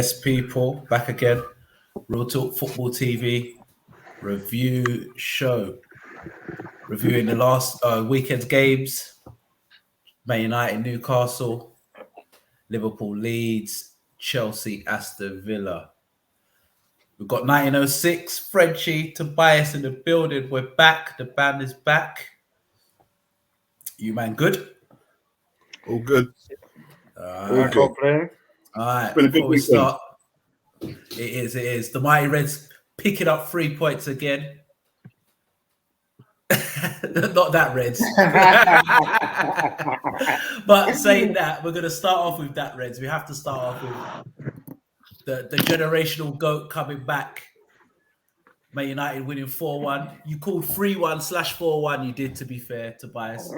Yes, people, back again. Real Talk Football TV review show. Reviewing the last weekend's games. Man United, Newcastle, Liverpool, Leeds, Chelsea, Aston Villa. We've got 1906, Frenchie, Tobias in the building. We're back. The band is back. You man good? All good. All good. All right, before we start, it is. The Mighty Reds picking up 3 points again. Not that Reds. But saying that, we're going to start off with that Reds. We have to start off with the generational GOAT coming back. Man United winning 4-1. You called 3-1/4-1. You did, to be fair, Tobias.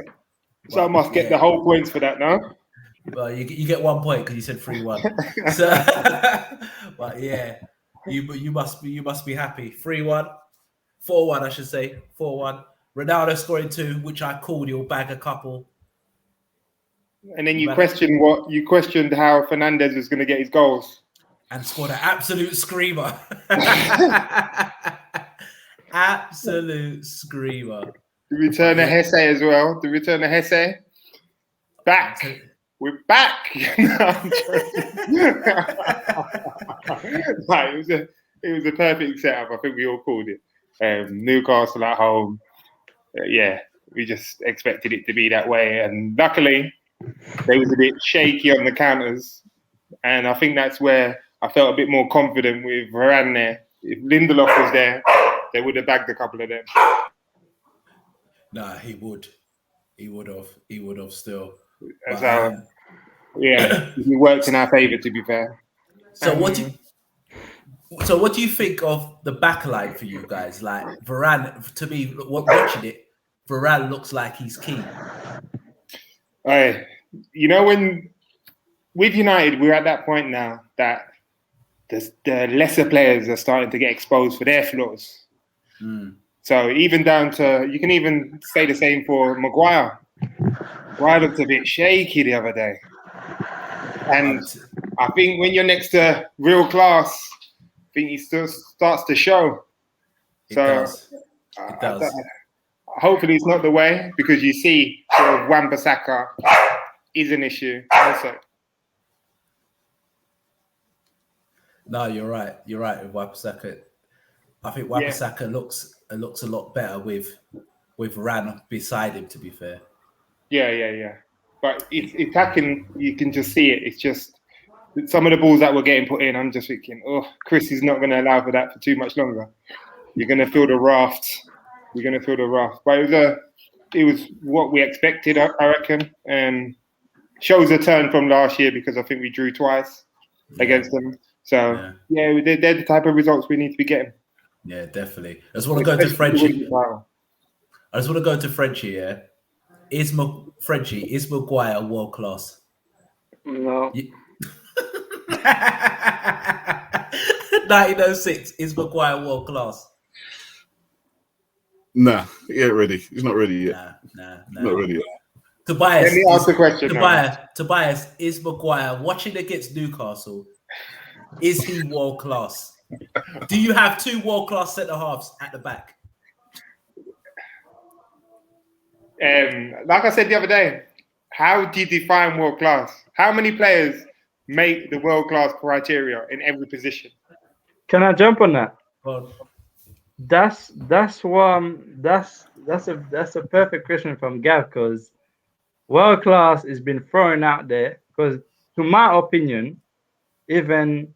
So I must get the whole points for that now. Well, you get 1 point because you said 3-1. So, but yeah, you must be happy. 3-1, 4-1, I should say. 4-1. Ronaldo scoring 2, which I called. He'll bag a couple. And then you questioned how Fernandez was going to get his goals. And scored an absolute screamer. Absolute screamer. The return of Hesse as well. The return of Hesse. Back. We're back. It was a perfect setup. I think we all called it. Newcastle at home. We just expected it to be that way. And luckily, they was a bit shaky on the counters. And I think that's where I felt a bit more confident with Varane there. If Lindelof was there, they would have bagged a couple of them. Nah, he would. He would have still. It worked in our favour, to be fair. So what do you think of the backline for you guys? Like Varane, to me, watching it, Varane looks like he's key. When with United, we're at that point now that the lesser players are starting to get exposed for their flaws. So even down to, you can even say the same for Maguire. Maguire looked a bit shaky the other day. And I think when you're next to real class, I think he still starts to show. It does. Hopefully it's not the way, because you see sort of Wan-Bissaka is an issue also. No, you're right. You're right with Wan-Bissaka. I think Wan-Bissaka looks a lot better with Varane beside him, to be fair. Yeah. But it's attacking, you can just see it. It's just some of the balls that were getting put in, I'm just thinking, Chris is not going to allow for that for too much longer. You're going to feel the raft. But it was what we expected, I reckon. Shows a turn from last year, because I think we drew twice against them. So, they're the type of results we need to be getting. Yeah, definitely. I just want to go to Frenchie. Yeah. Is Maguire world class? No. 1906, is Maguire world class? Nah, he ain't ready. He's not ready yet. Nah. Not ready yet. Tobias, let me ask the question. Tobias, is Maguire watching against Newcastle? Is he world class? Do you have 2 world class centre halves at the back? Like I said the other day, how do you define world class? How many players make the world class criteria in every position? Can I jump on that? Well, That's a perfect question from Gav, because world class has been thrown out there. Because to my opinion, even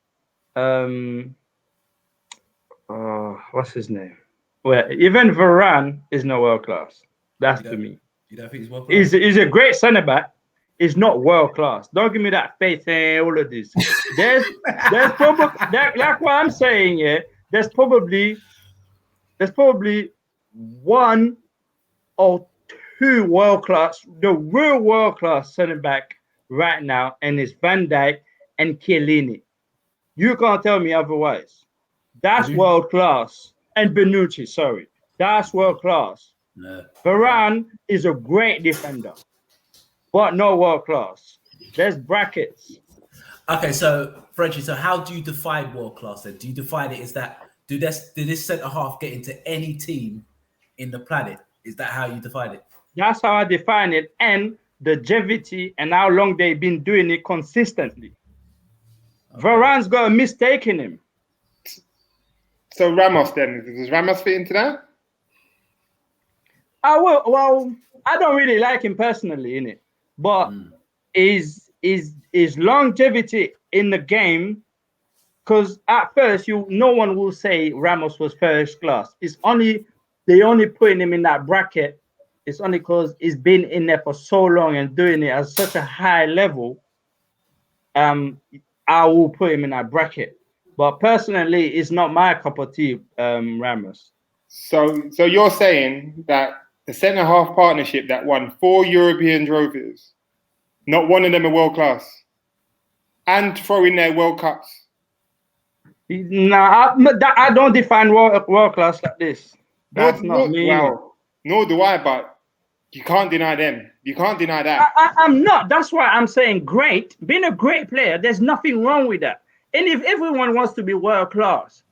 what's his name? Well, even Varane is not world class. That's to me. You don't think he's world class? He's a great centre back. He's not world class. Don't give me that faith and all of this. There's probably like what I'm saying. Yeah, there's probably 1 or 2 world class, the real world class centre back right now, and it's Van Dijk and Chiellini. You can't tell me otherwise. That's world class. And Bonucci, sorry. That's world class. No. Varane is a great defender, but not world class. There's brackets. Okay, so Frenchie, so how do you define world class then? Do you define it as that did this centre half get into any team in the planet? Is that how you define it? That's how I define it, and the longevity and how long they've been doing it consistently. Okay. Varane's got a mistake in him. So Ramos then, does Ramos fit into that? Well, I don't really like him personally in it, but is longevity in the game, because at first no one will say Ramos was first class. They only putting him in that bracket. It's only because he's been in there for so long and doing it at such a high level. I will put him in that bracket. But personally, it's not my cup of tea, Ramos. So you're saying that the centre half partnership that won 4 European trophies, not one of them are world class, and throw in their World Cups. Nah, I don't define world class like this. That's not me. Well, nor do I, but you can't deny them. You can't deny that. I'm not. That's why I'm saying great. Being a great player, there's nothing wrong with that. And if everyone wants to be world class,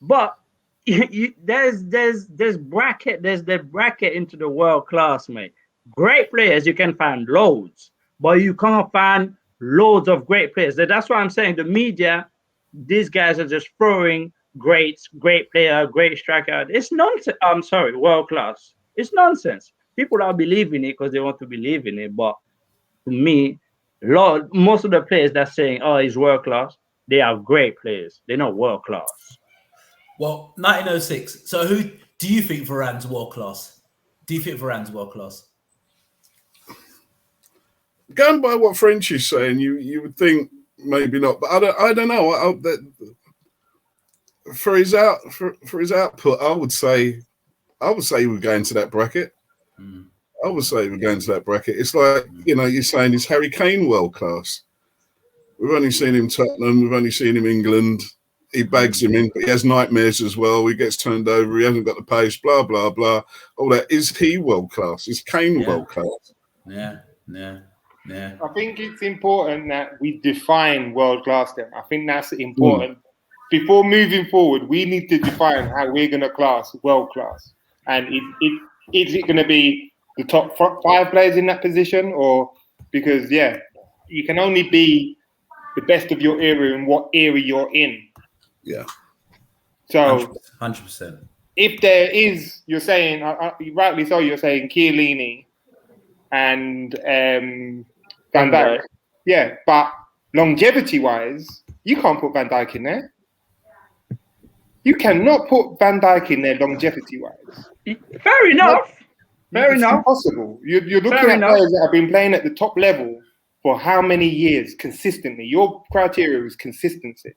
but there's the bracket into the world class, mate. Great players you can find loads, but you can't find loads of great players. That's why I'm saying the media, these guys are just throwing great player, great striker. It's nonsense. I'm sorry, world class. It's nonsense. People are believing it because they want to believe in it. But to me, most of the players that's saying, "Oh, he's world class," they are great players. They're not world class. Well, 1906. So who do you think Varane's world class? Do you think Varane's world class? Going by what French is saying, you would think maybe not, but I don't know. For his output, I would say he would go into that bracket. I would say he would go into that bracket. It's like, you're saying, is Harry Kane world class? We've only seen him Tottenham. We've only seen him England. He bags him in, but he has nightmares as well. He gets turned over. He hasn't got the pace. Blah blah blah. All that. Is he world class? Is Kane world class? Yeah. I think it's important that we define world class. Then I think that's important. Before moving forward, we need to define how we're going to class world class. And is it going to be the top 5 players in that position, or because you can only be the best of your era in what era you're in. Yeah. So 100%. If there is, you're saying, rightly so, you're saying Chiellini and Van Dijk. Yeah, but longevity-wise, you can't put Van Dijk in there. You cannot put Van Dijk in there longevity-wise. Fair enough. It's impossible. You're looking at players that have been playing at the top level for how many years consistently? Your criteria is consistency.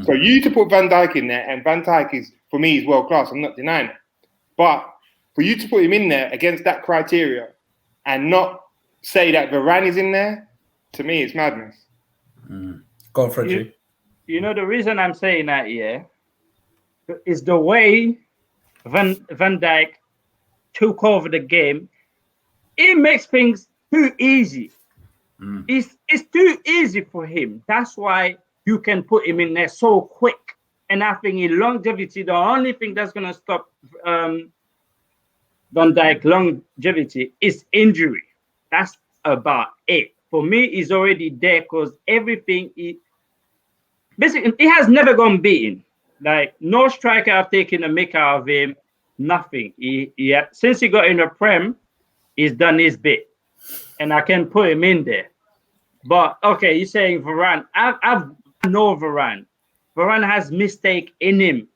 So you to put Van Dijk in there, and Van Dijk is, for me, is world class. I'm not denying it. But for you to put him in there against that criteria and not say that Varane is in there, to me, it's madness. Go on, Frederick. The reason I'm saying that, is the way Van Dijk took over the game. It makes things too easy. It's too easy for him. That's why you can put him in there so quick. And I think in longevity, the only thing that's going to stop Van Dijk longevity is injury. That's about it. For me, he's already there because everything basically, he has never gone beaten. Like, no striker have taken a mick out of him. Nothing. Since he got in the Prem, he's done his bit. And I can put him in there. But, okay, you're saying Varane. I know Varane. Varane has mistake in him.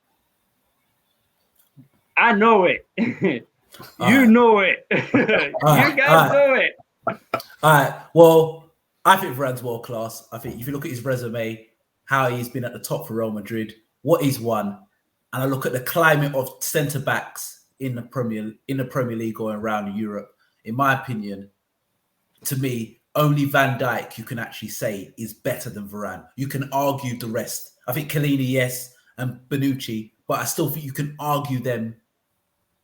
I know it. You know it. You guys know it. All right. Well, I think Varane's world class. I think if you look at his resume, how he's been at the top for Real Madrid, what he's won, and I look at the climate of centre backs in the Premier League or around Europe, in my opinion, to me, only Van Dijk you can actually say is better than Varane. You can argue the rest. I think Chiellini, yes, and Bonucci, but I still think you can argue them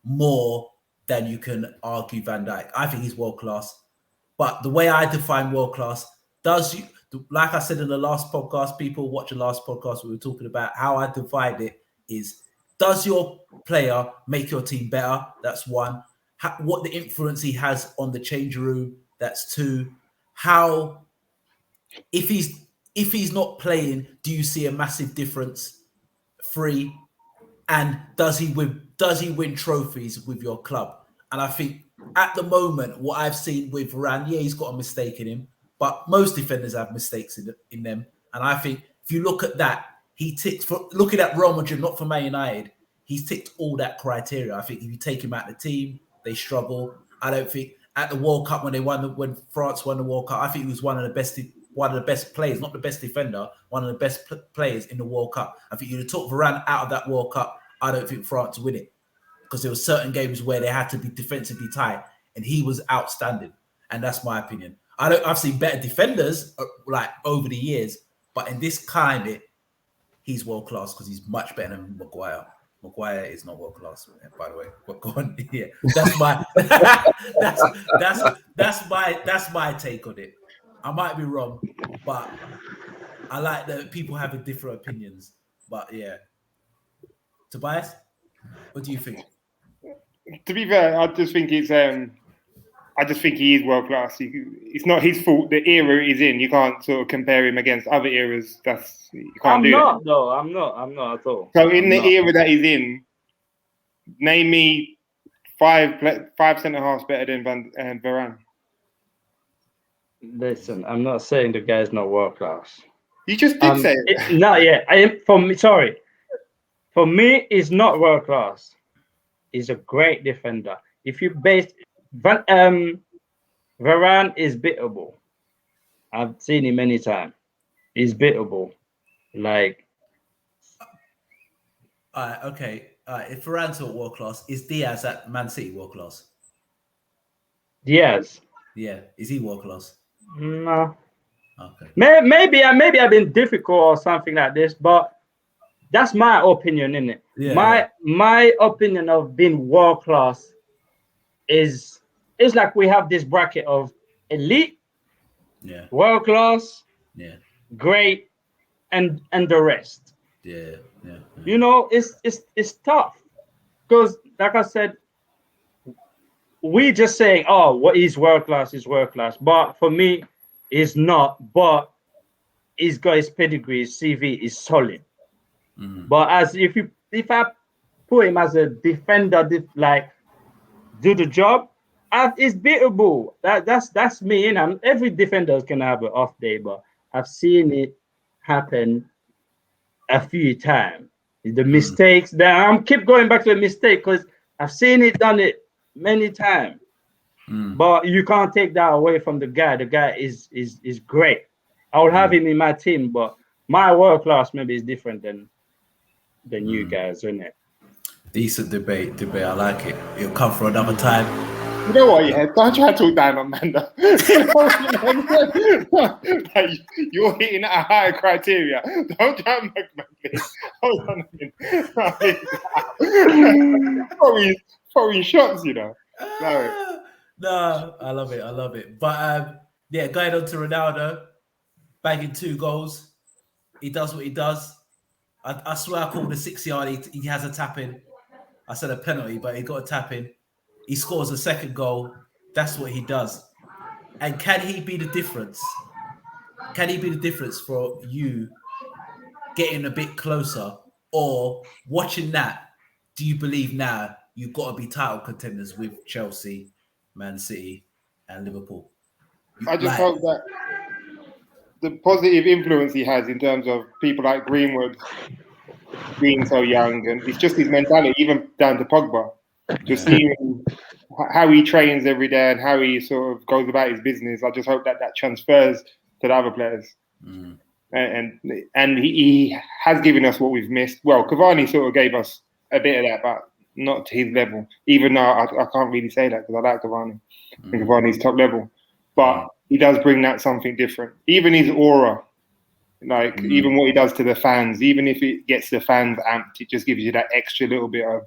more than you can argue Van Dijk. I think he's world class. But the way I define world class, does like I said in the last podcast, people watch the last podcast, we were talking about how I divide it is, does your player make your team better? That's one. What the influence he has on the change room? That's two. How, if he's not playing, do you see a massive difference? Three. And does he win trophies with your club? And I think at the moment, what I've seen with Varane, yeah, he's got a mistake in him, but most defenders have mistakes in them. And I think if you look at that, he ticks for looking at Real Madrid, not for Man United. He's ticked all that criteria. I think if you take him out of the team, they struggle. I don't think at the World Cup when France won the World Cup, I think he was one of the best players, not the best defender, one of the best players in the World Cup. I think you'd have took Varane out of that World Cup, I don't think France win it, because there were certain games where they had to be defensively tight, and he was outstanding. And that's my opinion. I've seen better defenders like over the years, but in this climate, he's world class because he's much better than Maguire. Maguire is not world class, by the way. But go on, yeah, that's my that's my take on it. I might be wrong, but I like that people having different opinions. But yeah, Tobias, what do you think? To be fair, I just think he is world class. It's not his fault. The era he's in, you can't sort of compare him against other eras. You can't do it. Though. I'm not at all. So in the era that he's in, name me five centre halves better than Varane. Listen, I'm not saying the guy's not world class. You just did say it. Not yet. For me, he's not world class. He's a great defender. If you base Varane is beatable. I've seen him many times. He's beatable. Like, okay. If Varane's not world class, is Diaz at Man City world class? Diaz. Yeah, is he world class? No. Okay. Maybe I've been difficult or something like this, but that's my opinion, innit? Yeah. My opinion of being world class is like we have this bracket of elite, world class, great, and the rest. Yeah. You know, it's tough because, like I said, we just saying, oh, what is world class is world class, but for me, it's not. But he's got his pedigree, his CV is solid. Mm-hmm. But as if I put him as a defender, like do the job, it's beatable. That's me. And every defender can have an off day, but I've seen it happen a few times. The mistakes that I'm keep going back to the mistake because I've seen it done it many times. But you can't take that away from the guy. The guy is great. I would have him in my team, but my world class maybe is different than you guys, isn't it? Decent debate. I like it. It'll come for another time. You know what? Yeah, don't try to talk down on Manda. You're hitting at a higher criteria. Don't try to make me. Hold on a minute. Throwing shots, you know. No, I love it. But going on to Ronaldo, bagging 2 goals. He does what he does. I swear I called a 6-yard. He has a tap in. I said a penalty, but he got a tap in. He scores a second goal. That's what he does. And can he be the difference? Can he be the difference for you getting a bit closer? Or watching that, do you believe now you've got to be title contenders with Chelsea, Man City, and Liverpool? I just hope that the positive influence he has in terms of people like Greenwood being so young, and it's just his mentality, even down to Pogba. Just seeing how he trains every day and how he sort of goes about his business. I just hope that transfers to the other players. And he has given us what we've missed. Well, Cavani sort of gave us a bit of that, but not to his level. Even though I can't really say that because I like Cavani. I think Cavani's top level. But he does bring that something different. Even his aura, like even what he does to the fans, even if it gets the fans amped, it just gives you that extra little bit of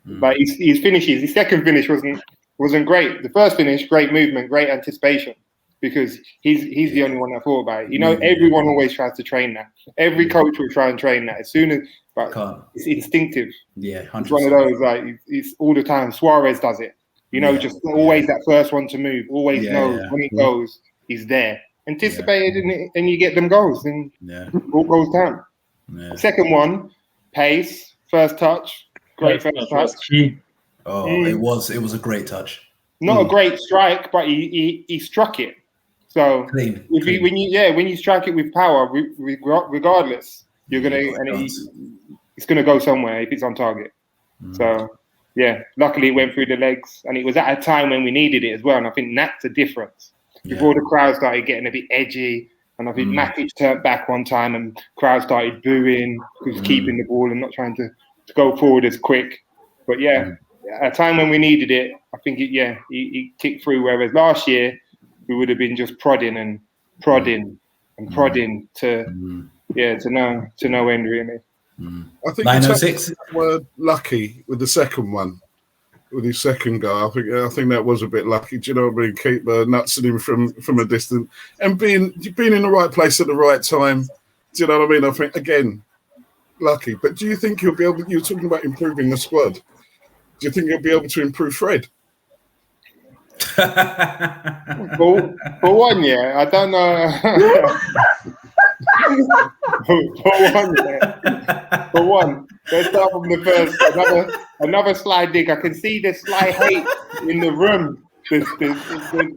like his finishes. His second finish wasn't great. The first finish, great movement, great anticipation. because he's the only one that thought about it. You know, everyone always tries to train that. Every coach will try and train that as soon as, but it's instinctive. Yeah, 100%. It's one of those like it's all the time. Suarez does it. You know, just always that first one to move. Always knows when it goes, he's there. Anticipated, and you get them goals, and all goes down. Yeah. Second one, pace, first touch, great first touch. Oh, it was a great touch. Not a great strike, but he struck it. So clean. When you strike it with power, regardless, you're gonna it's gonna go somewhere if it's on target. So yeah, luckily it went through the legs, and it was at a time when we needed it as well. And I think that's the difference. Before the crowd started getting a bit edgy, and I think Matic turned back one time, and crowd started booing because he was keeping the ball and not trying to go forward as quick. But at a time when we needed it, I think he kicked through. Whereas last year we would have been just prodding to no end really. I think 906 were lucky with the second one, with his second goal. I think that was a bit lucky. Do you know what I mean? Keeper nutsing him from a distance and being in the right place at the right time. Do you know what I mean? I think again, lucky. But do you think he'll be able? You're talking about improving the squad. Do you think he'll be able to improve Fred? For one, I don't know. For one, let's start from the first. Another sly dig. I can see the sly hate in the room.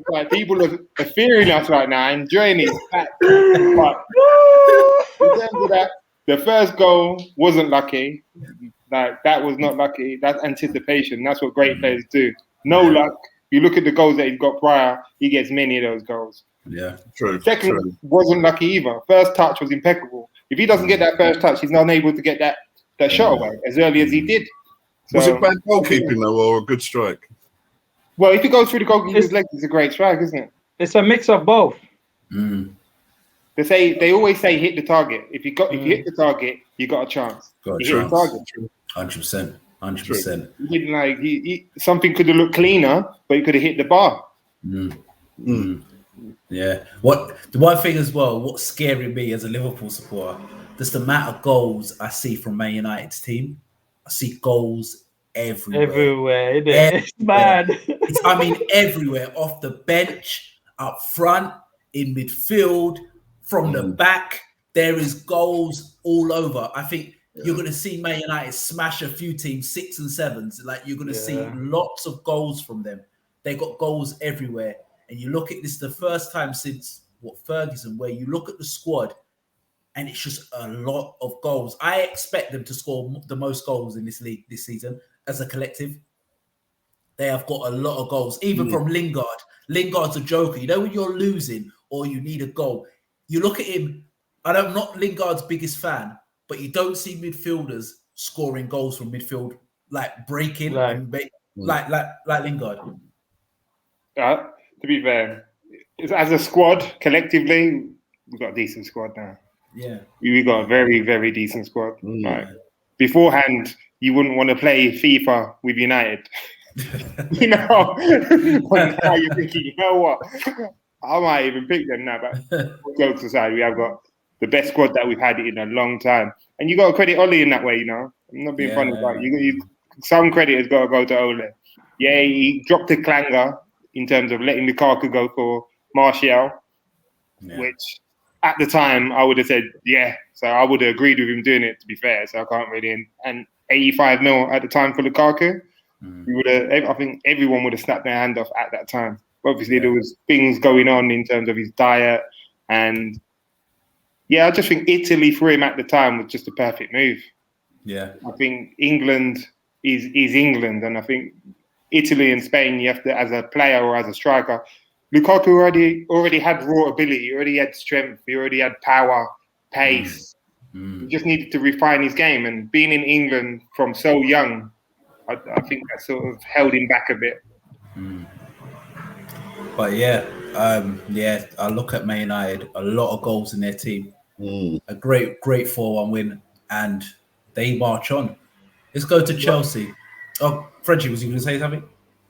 Like people are fearing us right now, enjoying it. But in terms of that, the first goal wasn't lucky. Like that was not lucky. That's anticipation. That's what great players do. No luck. You look at the goals that he's got prior, he gets many of those goals. Yeah, true. Second wasn't lucky either. First touch was impeccable. If he doesn't get that first touch, he's not able to get that shot away as early as he did. So, was it bad goalkeeping though, or a good strike? Well, if it goes through the goalkeeper's legs, it's a great strike, isn't it? It's a mix of both. They always say hit the target. If you hit the target, you got a chance. Got a chance. Hit the target. 100%. He didn't like something could have looked cleaner, but he could have hit the bar. Yeah. The one thing as well, what's scaring me as a Liverpool supporter, just the amount of goals I see from Man United's team. I see goals everywhere. It's bad. I mean, everywhere. Off the bench, up front, in midfield, from the back. There is goals all over. I think you're going to see Man United smash a few teams, 6 and 7s. Like you're going to see lots of goals from them. They got goals everywhere. And you look at this the first time since Ferguson, where you look at the squad and it's just a lot of goals. I expect them to score the most goals in this league this season as a collective. They have got a lot of goals, even from Lingard. Lingard's a joker. You know, when you're losing or you need a goal, you look at him. I'm not Lingard's biggest fan, but you don't see midfielders scoring goals from midfield, like breaking, like Lingard. To be fair, as a squad, collectively, we've got a decent squad now. Yeah. We got a very, very decent squad. Like, beforehand, you wouldn't want to play FIFA with United. You know? Now you're thinking, you know what? I might even pick them now, but jokes aside, we have got the best squad that we've had in a long time. And you got to credit Ole in that way, you know? I'm not being funny about it. Some credit has got to go to Ole. Yeah, he dropped a clanger in terms of letting Lukaku go for Martial, which at the time I would have said, so I would have agreed with him doing it, to be fair. So I can't really. And 85 mil at the time for Lukaku, we would have. I think everyone would have snapped their hand off at that time. Obviously, there was things going on in terms of his diet, and I just think Italy for him at the time was just a perfect move. Yeah, I think England is England, and I think Italy and Spain, you have to, as a player or as a striker, Lukaku already had raw ability, he already had strength, he already had power, pace. He just needed to refine his game. And being in England from so young, I think that sort of held him back a bit. But I look at Man United, a lot of goals in their team, a great 4-1 win, and they march on. Let's go to Chelsea. Oh, Frenchie, was you going to say something?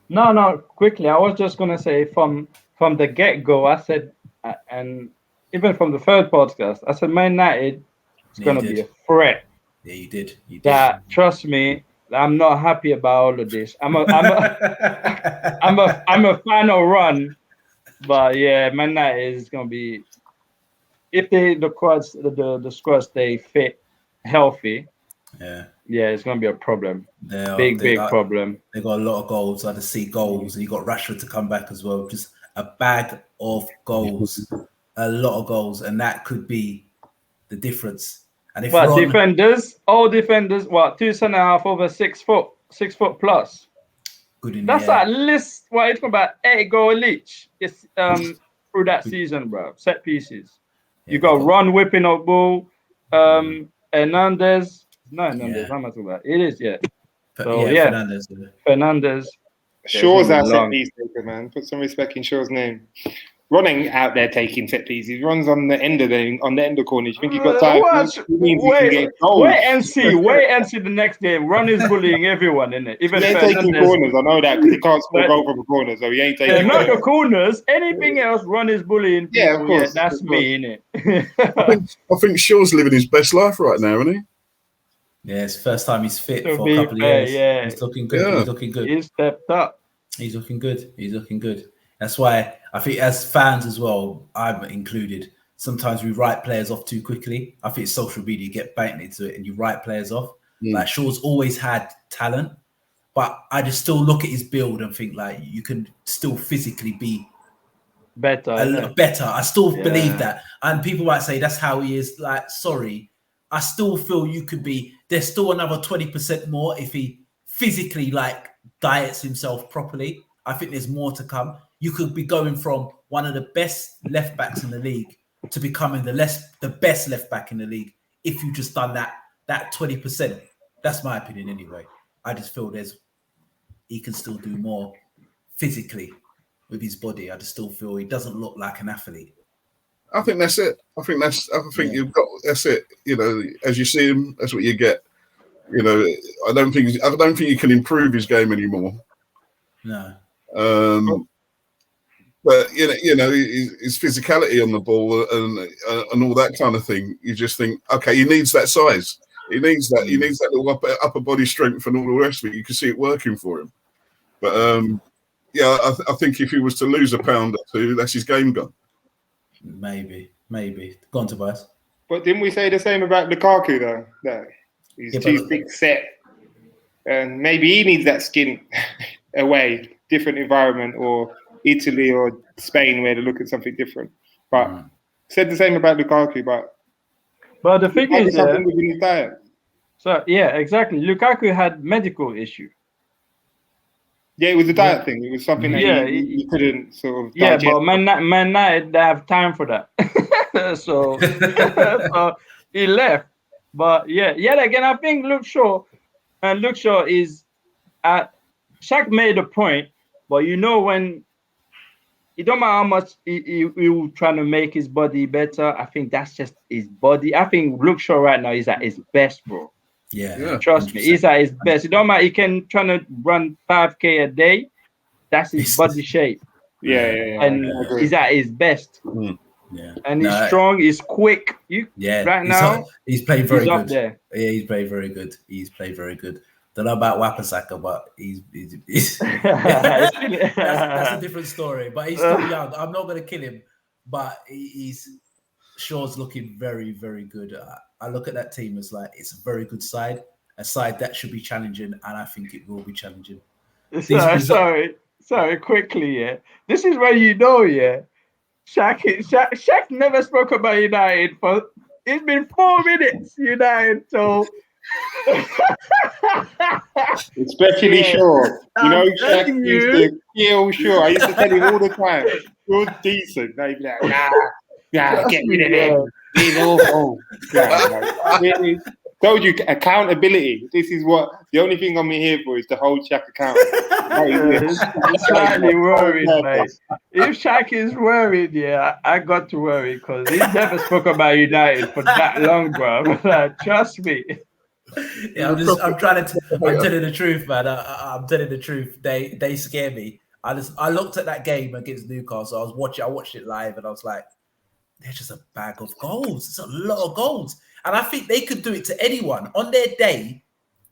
No, quickly. I was just going to say from the get-go, I said and even from the third podcast, I said Man United is going to be a threat. Yeah, you did. You did. That, trust me, I'm not happy about all of this. I'm a final run, but yeah, Man United is going to be, if the squad stay fit, healthy. Yeah, it's going to be a problem. Big problem. They got a lot of goals. I just see goals. You got Rashford to come back as well. Just a bag of goals, a lot of goals, and that could be the difference. And if all defenders, 2.5 over 6 foot, 6 foot plus. Good in That's at least what it's about 8 goals each. It's through that season, bro. Set pieces. You got Ron whipping up ball, Hernandez. No, Hernandez. How am I talking about? It is, yeah. So Fernandez. Shaw's our set piece taker, man. Put some respect in Shaw's name. Ron ain't out there taking set pieces. Ron's on the end of corners. You think you've got time? Wait and see the next game. Ron is bullying everyone, innit? Even he ain't taking corners. I know that because he can't score goal from a corner, so he ain't taking. Not the corners. Anything else, Ron is bullying. Yeah, of course. Yeah, that's me, innit? I think Shaw's living his best life right now, isn't he? Yeah, it's the first time he's fit for a couple of years. Yeah. He's looking good. Yeah. He's looking good. He's stepped up. He's looking good. That's why I think as fans as well, I'm included, sometimes we write players off too quickly. I think social media, you get banked into it and you write players off. Like Shaw's always had talent, but I just still look at his build and think like you can still physically be better. I still believe that. And people might say that's how he is. Like, sorry, I still feel you could be. There's still another 20% more if he physically like diets himself properly. I think there's more to come. You could be going from one of the best left backs in the league to becoming the best left back in the league if you just done that 20%. That's my opinion anyway. I just feel he can still do more physically with his body. I just still feel he doesn't look like an athlete. I think that's it. You've got, that's it. You know, as you see him, that's what you get. You know, I don't think you can improve his game anymore. No. But you know, his physicality on the ball and all that kind of thing. You just think, okay, he needs that size. He needs that. He needs that little upper body strength and all the rest of it. You can see it working for him. But I think if he was to lose a pound or two, that's his game gone. Maybe. Go on, Tobias. But didn't we say the same about Lukaku though? That he's too thick set, and maybe he needs that skin away, different environment, or Italy or Spain where to look at something different. But said the same about Lukaku. But the thing is, something within his diet. So yeah, exactly. Lukaku had medical issue. Yeah, it was a diet thing. It was something that he couldn't sort of digest. But Man United, they have time for that. so he left. But yet again, I think Luke Shaw is Shaq made a point, but you know when it don't matter how much he will trying to make his body better, I think that's just his body. I think Luke Shaw right now is at his best, bro. Yeah. Trust 100%. Me, he's at his best. It don't matter. He can try to run 5K a day. That's his body shape. Yeah. And he's at his best. Yeah. And he's strong. He's quick. Right now he's played very good. Up there. Yeah, he's played very good. Don't know about Wan-Bissaka, but he's that's a different story. But he's still young. I'm not going to kill him, but Shaw's looking very, very good. I look at that team as like it's a very good side, a side that should be challenging, and I think it will be challenging. Sorry, quickly, yeah. This is where you know, yeah. Shaq never spoke about United for. It's been 4 minutes, United, so. Especially Shaw. You know, Shaq used to kill Shaw. I used to tell him all the time, you're decent. Now he'd be like, nah, get rid of him. He's awful. Really. Told you, accountability. This is what, the only thing I'm here for is to hold Shaq accountable. I'm slightly worried, mate. If Shaq is worried, I got to worry because he never spoke about United for that long, bro. Trust me. Yeah, I'm telling the truth, man. I'm telling the truth. They scare me. I looked at that game against Newcastle. I watched it live, and I was like, they're just a bag of goals. It's a lot of goals, and I think they could do it to anyone on their day.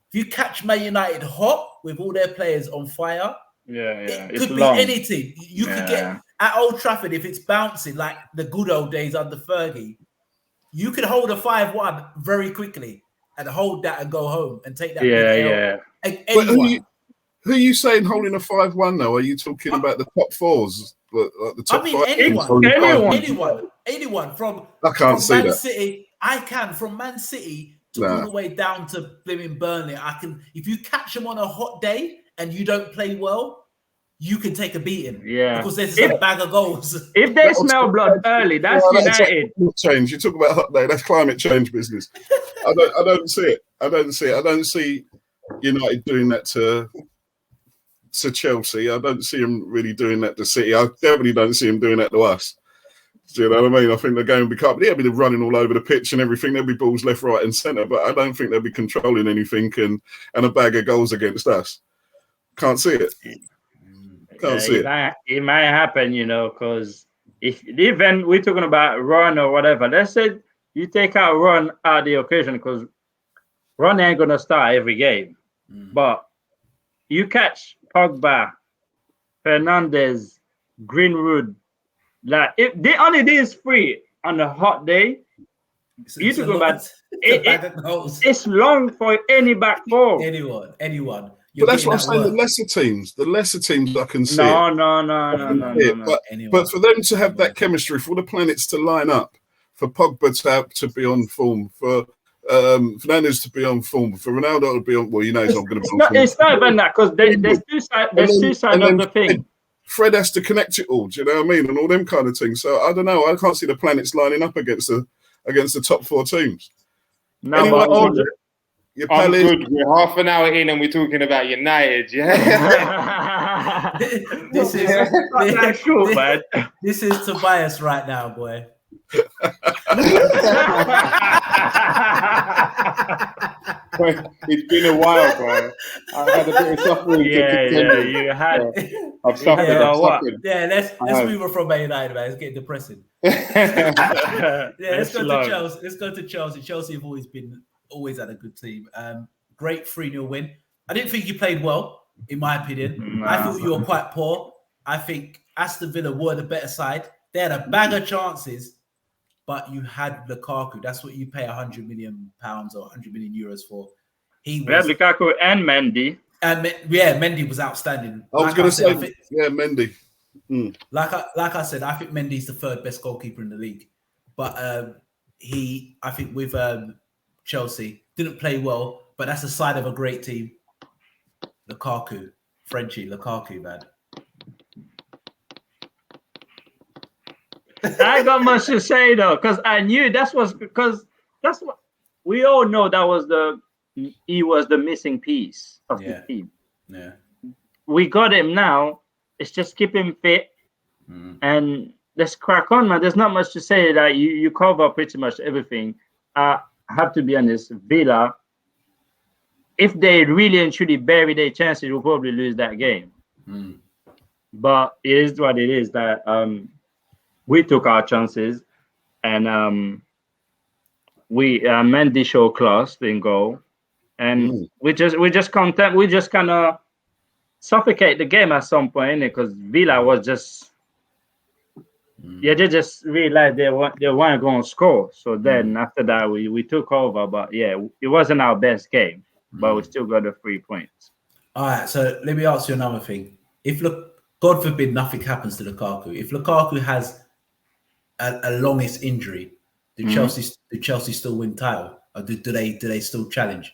If you catch Man United hot with all their players on fire, it could be anything. You could get at Old Trafford if it's bouncing like the good old days under Fergie. You could hold a 5-1 very quickly and hold that and go home and take that. Who are you saying holding a 5-1 though? Are you talking about the top fours? Like the top five? Anyone from I can't see Man that. City. I can from Man City to all the way down to blimmin' Burnley. I can. If you catch them on a hot day and you don't play well, you can take a beating. Yeah, because there's a bag of goals. If they smell blood early, that's United. Change. You talk about hot day. That's climate change business. I don't see it. I don't see United doing that to Chelsea. I don't see them really doing that to City. I definitely don't see them doing that to us. Do you know what I mean? I think they're going to be they'll be running all over the pitch and everything. There'll be balls left, right, and centre, but I don't think they'll be controlling anything and a bag of goals against us. Can't see it. Can't see it. It might happen, because if even we're talking about Ron or whatever, let's say you take out Ron out of the occasion because Ron ain't gonna start every game, but you catch Pogba, Fernandes, Greenwood, like if they only is free on a hot day, you talk about it's long for any back four. Anyone. But that's what I'm saying. The lesser teams, I can see. No. But for them to have that chemistry, for the planets to line up, for Pogba to be on form, for Fernandes to be on form, for Ronaldo to be on. Well, he's not going to be on form. It's not even that because there's two sides of the thing. Fred has to connect it all. Do you know what I mean? And all them kind of things. So I don't know. I can't see the planets lining up against the top four teams. No, anyway, I'm good. We're half an hour in and we're talking about United. Yeah. This is true, man. This is Tobias right now, boy. It's been a while, bro. I've had a bit of suffering. You had. I've suffered. Yeah, let's move on from Man United, man. It's getting depressing. Let's go to Chelsea. Let's go to Chelsea. Chelsea have always had a good team. Great 3-0 win. I didn't think you played well, in my opinion. I thought you were quite poor. I think Aston Villa were the better side. They had a bag of chances, but you had Lukaku. That's what you pay £100 million or 100 million euros for. We had Lukaku and Mendy. And Mendy was outstanding. I was going to say, Mendy. Like I said, I think Mendy's the third best goalkeeper in the league. But I think with Chelsea, didn't play well, but that's the side of a great team. Lukaku, man. I ain't got much to say though, because I knew that's what we all know. He was the missing piece of the team. Yeah, we got him now. It's just keep him fit and let's crack on, man. There's not much to say. That you cover pretty much everything. I have to be honest. Villa, if they really and truly bury their chances, will probably lose that game. But it is what it is. That we took our chances, and Mendy showed class in goal, and we just content. We just kind of suffocate the game at some point, because Villa was just they just realized they weren't going to score. So then after that, we took over, but it wasn't our best game, but we still got the 3 points. All right, so let me ask you another thing. If God forbid nothing happens to Lukaku, if Lukaku has a longest injury, do Chelsea still win title, or do they still challenge?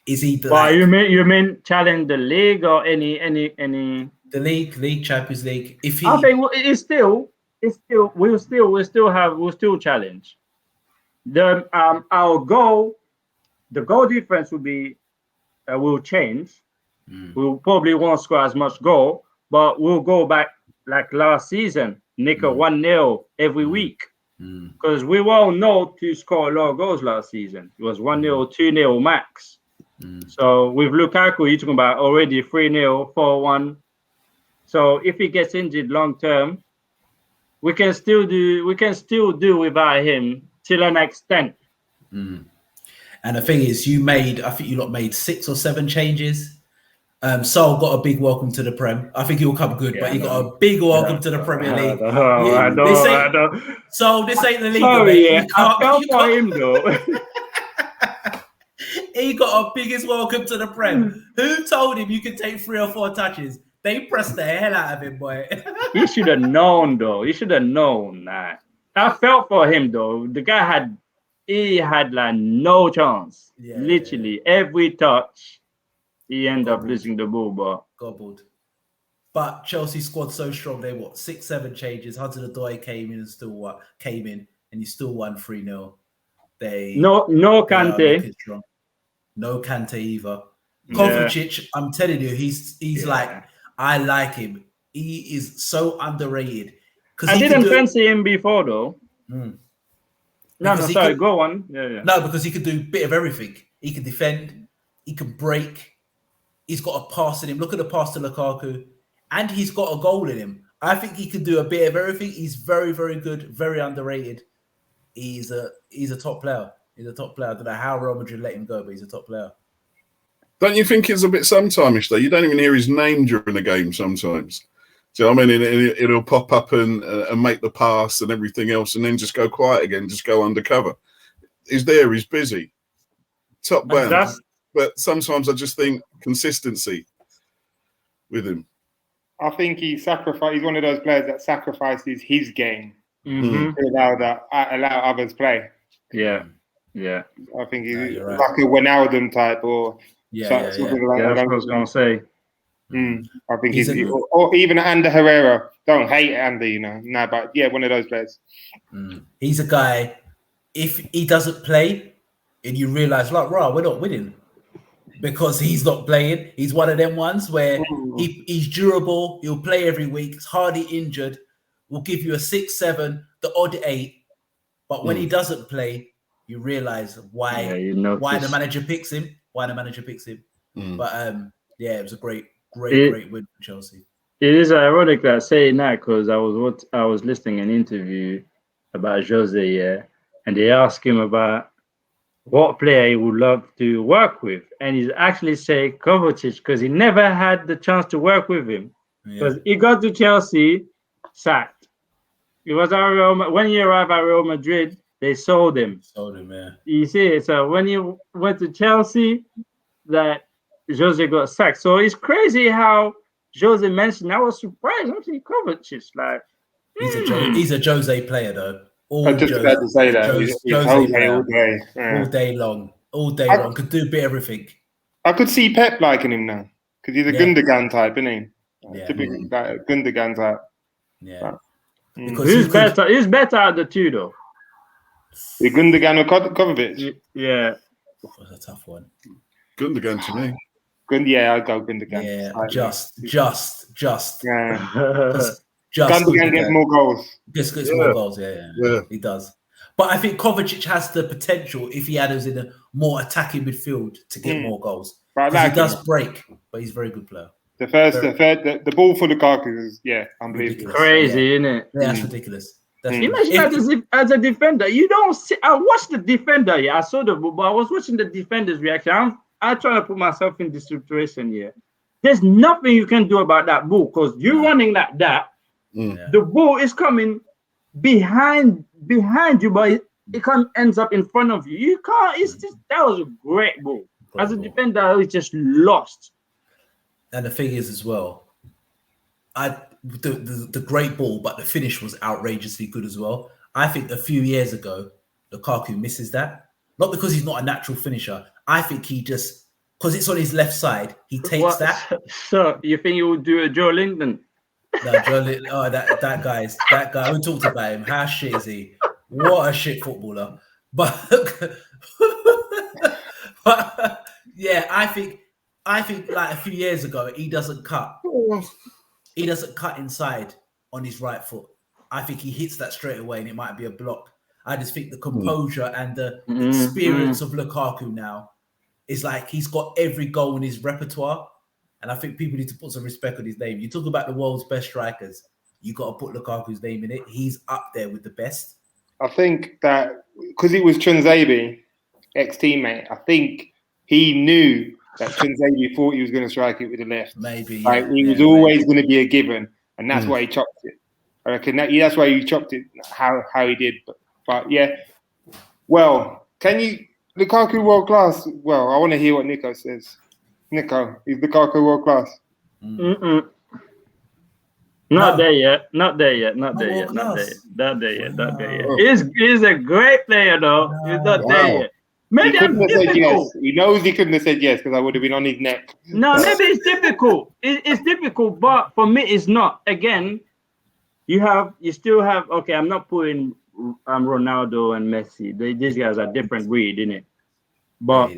Is he? You mean challenge the league or any the league, Champions League? If he, I think we'll still challenge. Our goal, the goal difference will change. We'll probably won't score as much goal, but we'll go back like last season, nick a 1-0 every week. Because we all know to score a lot of goals last season. It was 1-0, 2-0 max. So with Lukaku, you're talking about already 3-0, 4-1. So if he gets injured long term, we can still do without him till an extent. And the thing is, I think you lot made 6 or 7 changes. Sol got a big welcome to the Prem. I think he'll come good, but he got a big welcome to the Premier League. I know. So this ain't the league. Sorry, yeah, I felt for him though. He got a biggest welcome to the Prem. Who told him you could take 3 or 4 touches? They pressed the hell out of him, boy. He should have known, though. He should have known that. I felt for him, though. The guy had like no chance. Yeah, Literally every touch, he ended up losing the ball, but gobbled. But Chelsea squad so strong. They 6, 7 changes. Hudson-Odoi came in and and he still won 3-0. No Kante. No Kante either. Kovacic, I'm telling you, he's like, I like him. He is so underrated. I didn't fancy him before though. Sorry, go on. Yeah. No, because he could do a bit of everything. He can defend, he can break, he's got a pass in him. Look at the pass to Lukaku, and he's got a goal in him. I think he can do a bit of everything. He's very, very good, very underrated. He's a top player. He's a top player. I don't know how Real Madrid let him go, but he's a top player. Don't you think it's a bit sometimish though? You don't even hear his name during the game sometimes. Do you know what I mean? It'll pop up and make the pass and everything else, and then just go quiet again, just go undercover. He's there, he's busy. Top man. But sometimes I just think consistency with him. I think he's one of those players that sacrifices his game Mm-hmm. to allow others play. Yeah. I think he's right. like a Wijnaldum type or something like that. That's what I was gonna say. I think he's or even Ander Herrera. Don't hate Ander, but one of those players. He's a guy. If he doesn't play, and you realize, like, we're not winning because he's not playing. He's one of them ones where he's durable. He'll play every week. He's hardly injured. Will give you a 6, 7, the odd 8. But when he doesn't play, you realize why the manager picks him. But it was a great win for Chelsea. It is ironic that saying that because I was listening to an interview about Jose, and they asked him about what player he would love to work with, and he's actually say Kovacic because he never had the chance to work with him because he got to Chelsea, sacked. He was when he arrived at Real Madrid, they sold him. You see, so when he went to Chelsea, that Jose got sacked. So it's crazy how Jose mentioned. I was surprised. I'm saying Kovacic, like he's a Jose player though. I just about to say that. He's Jose all day. Yeah. All day long. Could do a bit of everything. I could see Pep liking him now because he's a Gundogan type, isn't he? Typical Gundogan type. Yeah. Who's better? Who's better at the two though? The Gundogan or Kovacic? Yeah. That's a tough one. Gundogan to me. I'd go Gundogan. Yeah, just. Yeah. Just Gundogan gets more goals. Gets more goals, yeah. He does. But I think Kovacic has the potential, if he had us in a more attacking midfield, to get more goals. Because he does break, but he's a very good player. The ball for Lukaku is unbelievable. Crazy, isn't it? Yeah, that's ridiculous. Imagine as a defender, you don't see. I watched the defender. Yeah, I saw the ball, but I was watching the defender's reaction. I'm trying to put myself in this situation here. There's nothing you can do about that ball because you're running like that. The ball is coming behind you, but it ends up in front of you. You can't. That was a great ball. As a defender, I was just lost. And the thing is, as well, the great ball, but the finish was outrageously good as well. I think a few years ago, Lukaku misses that. Not because he's not a natural finisher. I think he just, because it's on his left side, he takes that. So you think he would do a Joe Linton? No, that guy. We talked about him. How shit is he? What a shit footballer. But yeah, I think like a few years ago, he doesn't cut. He doesn't cut inside on his right foot. I think he hits that straight away, and it might be a block. I just think the composure and the experience of Lukaku now is like he's got every goal in his repertoire. and I think people need to put some respect on his name. You talk about the world's best strikers, you got to put Lukaku's name in it. He's up there with the best. I think that because it was Trunzabi, ex-teammate, I think he knew that Trunzabi thought he was going to strike it with the left. Maybe. Like, he was always going to be a given, and that's why he chopped it. I reckon that's why he chopped it how he did. But yeah. Well, can you Lukaku world class? Well, I want to hear what Nico says. Nico, is Lukaku world class? Not there yet. Not there yet. He's a great player though. He's not there yet. Maybe he couldn't have said yes. He knows he couldn't have said yes because I would have been on his neck. No, maybe it's difficult. It's difficult, but for me, it's not. Again, you still have. Okay, I'm not putting Ronaldo and Messi. These guys are different breed, innit? But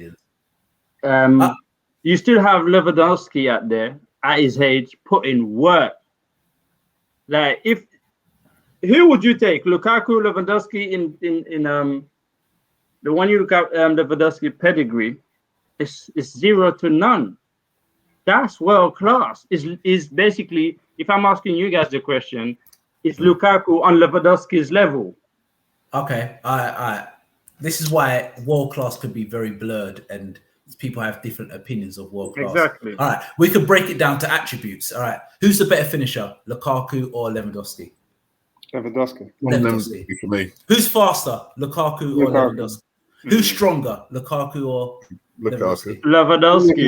you still have Lewandowski out there at his age putting work. Like, who would you take? Lukaku, Lewandowski in the one you look at Lewandowski pedigree is 0 to none. That's world class. Is basically, if I'm asking you guys the question, is Lukaku on Lewandowski's level? Okay, this is why world class could be very blurred and people have different opinions of world class. Exactly. All right, we could break it down to attributes. All right, who's the better finisher, Lukaku or Lewandowski? Lewandowski. For me. Who's faster, Lukaku or Lewandowski? Who's stronger, Lukaku or Lukaku? Lewandowski.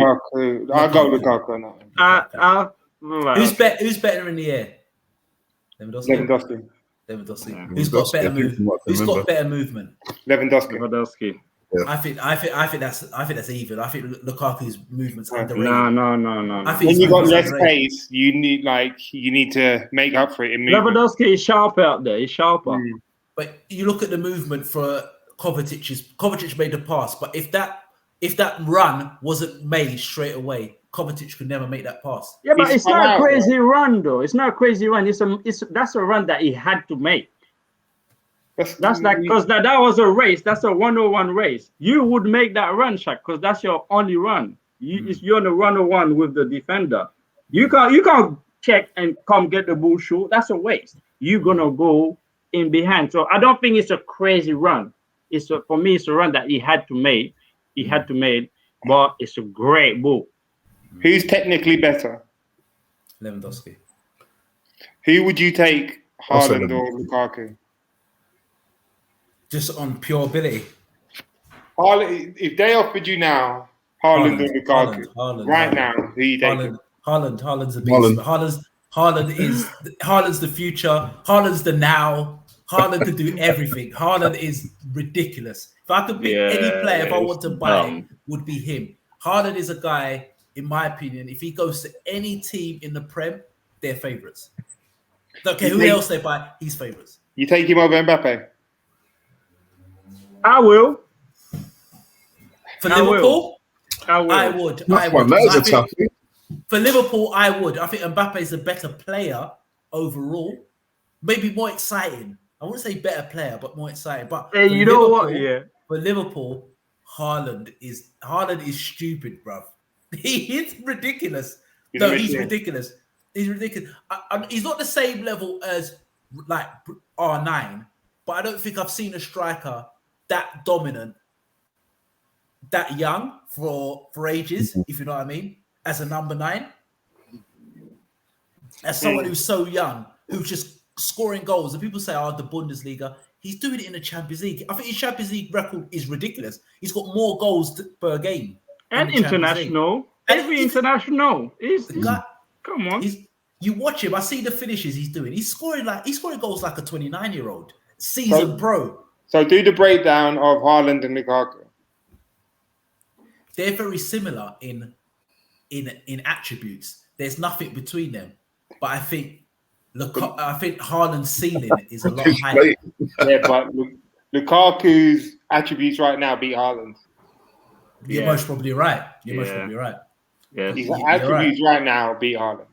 I'll go Lukaku now. Who's better in the air? Lewandowski. Lewandowski. Who's got better movement? Who's got better movement? Lewandowski. Yeah. I think that's even. I think Lukaku's movements underrated. No. I think when you got less underrated. pace, you need to make up for it in movement. Lewandowski is sharp out there. He's sharper. But you look at the movement for Kovacic made the pass, but if that run wasn't made straight away, Kovacic could never make that pass. Yeah, but He's it's not a out, crazy run though. It's not a crazy run. That's a run that he had to make. That's like, because that was a race. That's a 101 race. You would make that run, Shaq, because that's your only run. You're on a 101 with the defender. You can't check and come get the ball short. That's a waste. You're gonna go in behind. So I don't think it's a crazy run. For me, it's a run that he had to make. But it's a great ball. Who's technically better? Lewandowski. Who would you take, Haaland or Lukaku? Just on pure ability. Haaland, if they offered you now, Haaland or Lukaku, Haaland, now, who you taking? Haaland's a beast. Haaland's the future. Haaland's the now. Haaland can do everything. Haaland is ridiculous. If I could pick any player, if I want to buy, would be him. Haaland is a guy, in my opinion, if he goes to any team in the Prem, they're favourites. Okay, who else they buy? He's favourites. You take him over Mbappe? I will. For Liverpool? I would. That is a toughie. For Liverpool, I would. I think Mbappe is a better player overall. Maybe more exciting. I wouldn't say better player, but more exciting. But hey, you know what? Yeah. For Liverpool, Haaland is stupid, bruv. He is ridiculous. He's ridiculous. He's ridiculous. He's not the same level as like R9, but I don't think I've seen a striker that dominant, that young for ages, if you know what I mean, as a number 9. As someone who's so young, who's just scoring goals. And people say, the Bundesliga, he's doing it in the Champions League. I think his Champions League record is ridiculous. He's got more goals per game. And international. Every international. Come on. You watch him, I see the finishes he's doing. He's scoring goals like a 29-year-old. Seasoned pro. So do the breakdown of Haaland and Lukaku. They're very similar in attributes. There's nothing between them. But I think Haaland's ceiling is a lot higher. Yeah, but Lukaku's attributes right now beat Haaland. You're most probably right. You're most probably right. Yeah. His attributes right now beat Haaland.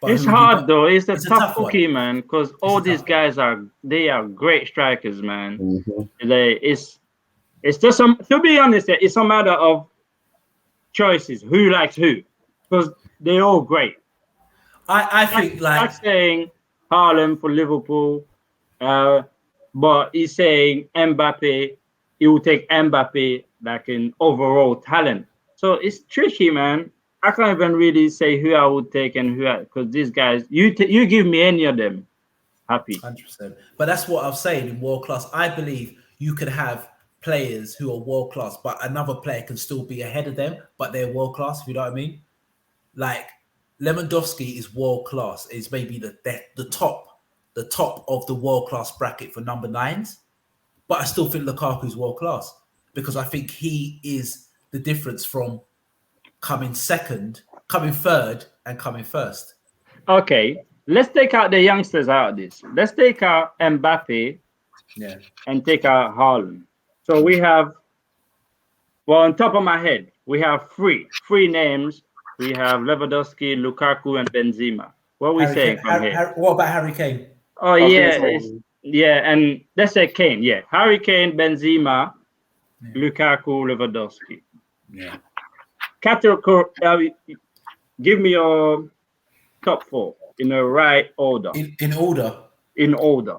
But it's hard though. It's a tough cookie, one. Man, because all these guys are great strikers, man. Mm-hmm. It's just to be honest, it's a matter of choices. Who likes who? because they're all great. I think like I'm saying Haaland for Liverpool, but he's saying Mbappe. He will take Mbappe like an overall talent. So it's tricky, man. I can't even really say who I would take and because these guys, you give me any of them, happy. 100%. But that's what I'm saying in world class. I believe you could have players who are world class, but another player can still be ahead of them, but they're world class. If you know what I mean? Like Lewandowski is world class. Is maybe the top of the world class bracket for number 9s. But I still think Lukaku's world class because I think he is the difference from coming second, coming third, and coming first. Okay, let's take out the youngsters out of this. Let's take out Mbappe, and take out Haaland. So we have, well, on top of my head, we have three names. We have Lewandowski, Lukaku, and Benzema. What are we saying from here? What about Harry Kane? Oh yeah, and let's say Kane. Yeah, Harry Kane, Benzema, Lukaku, Lewandowski. Yeah. Category. Give me your top 4 in the right order. In order. In order.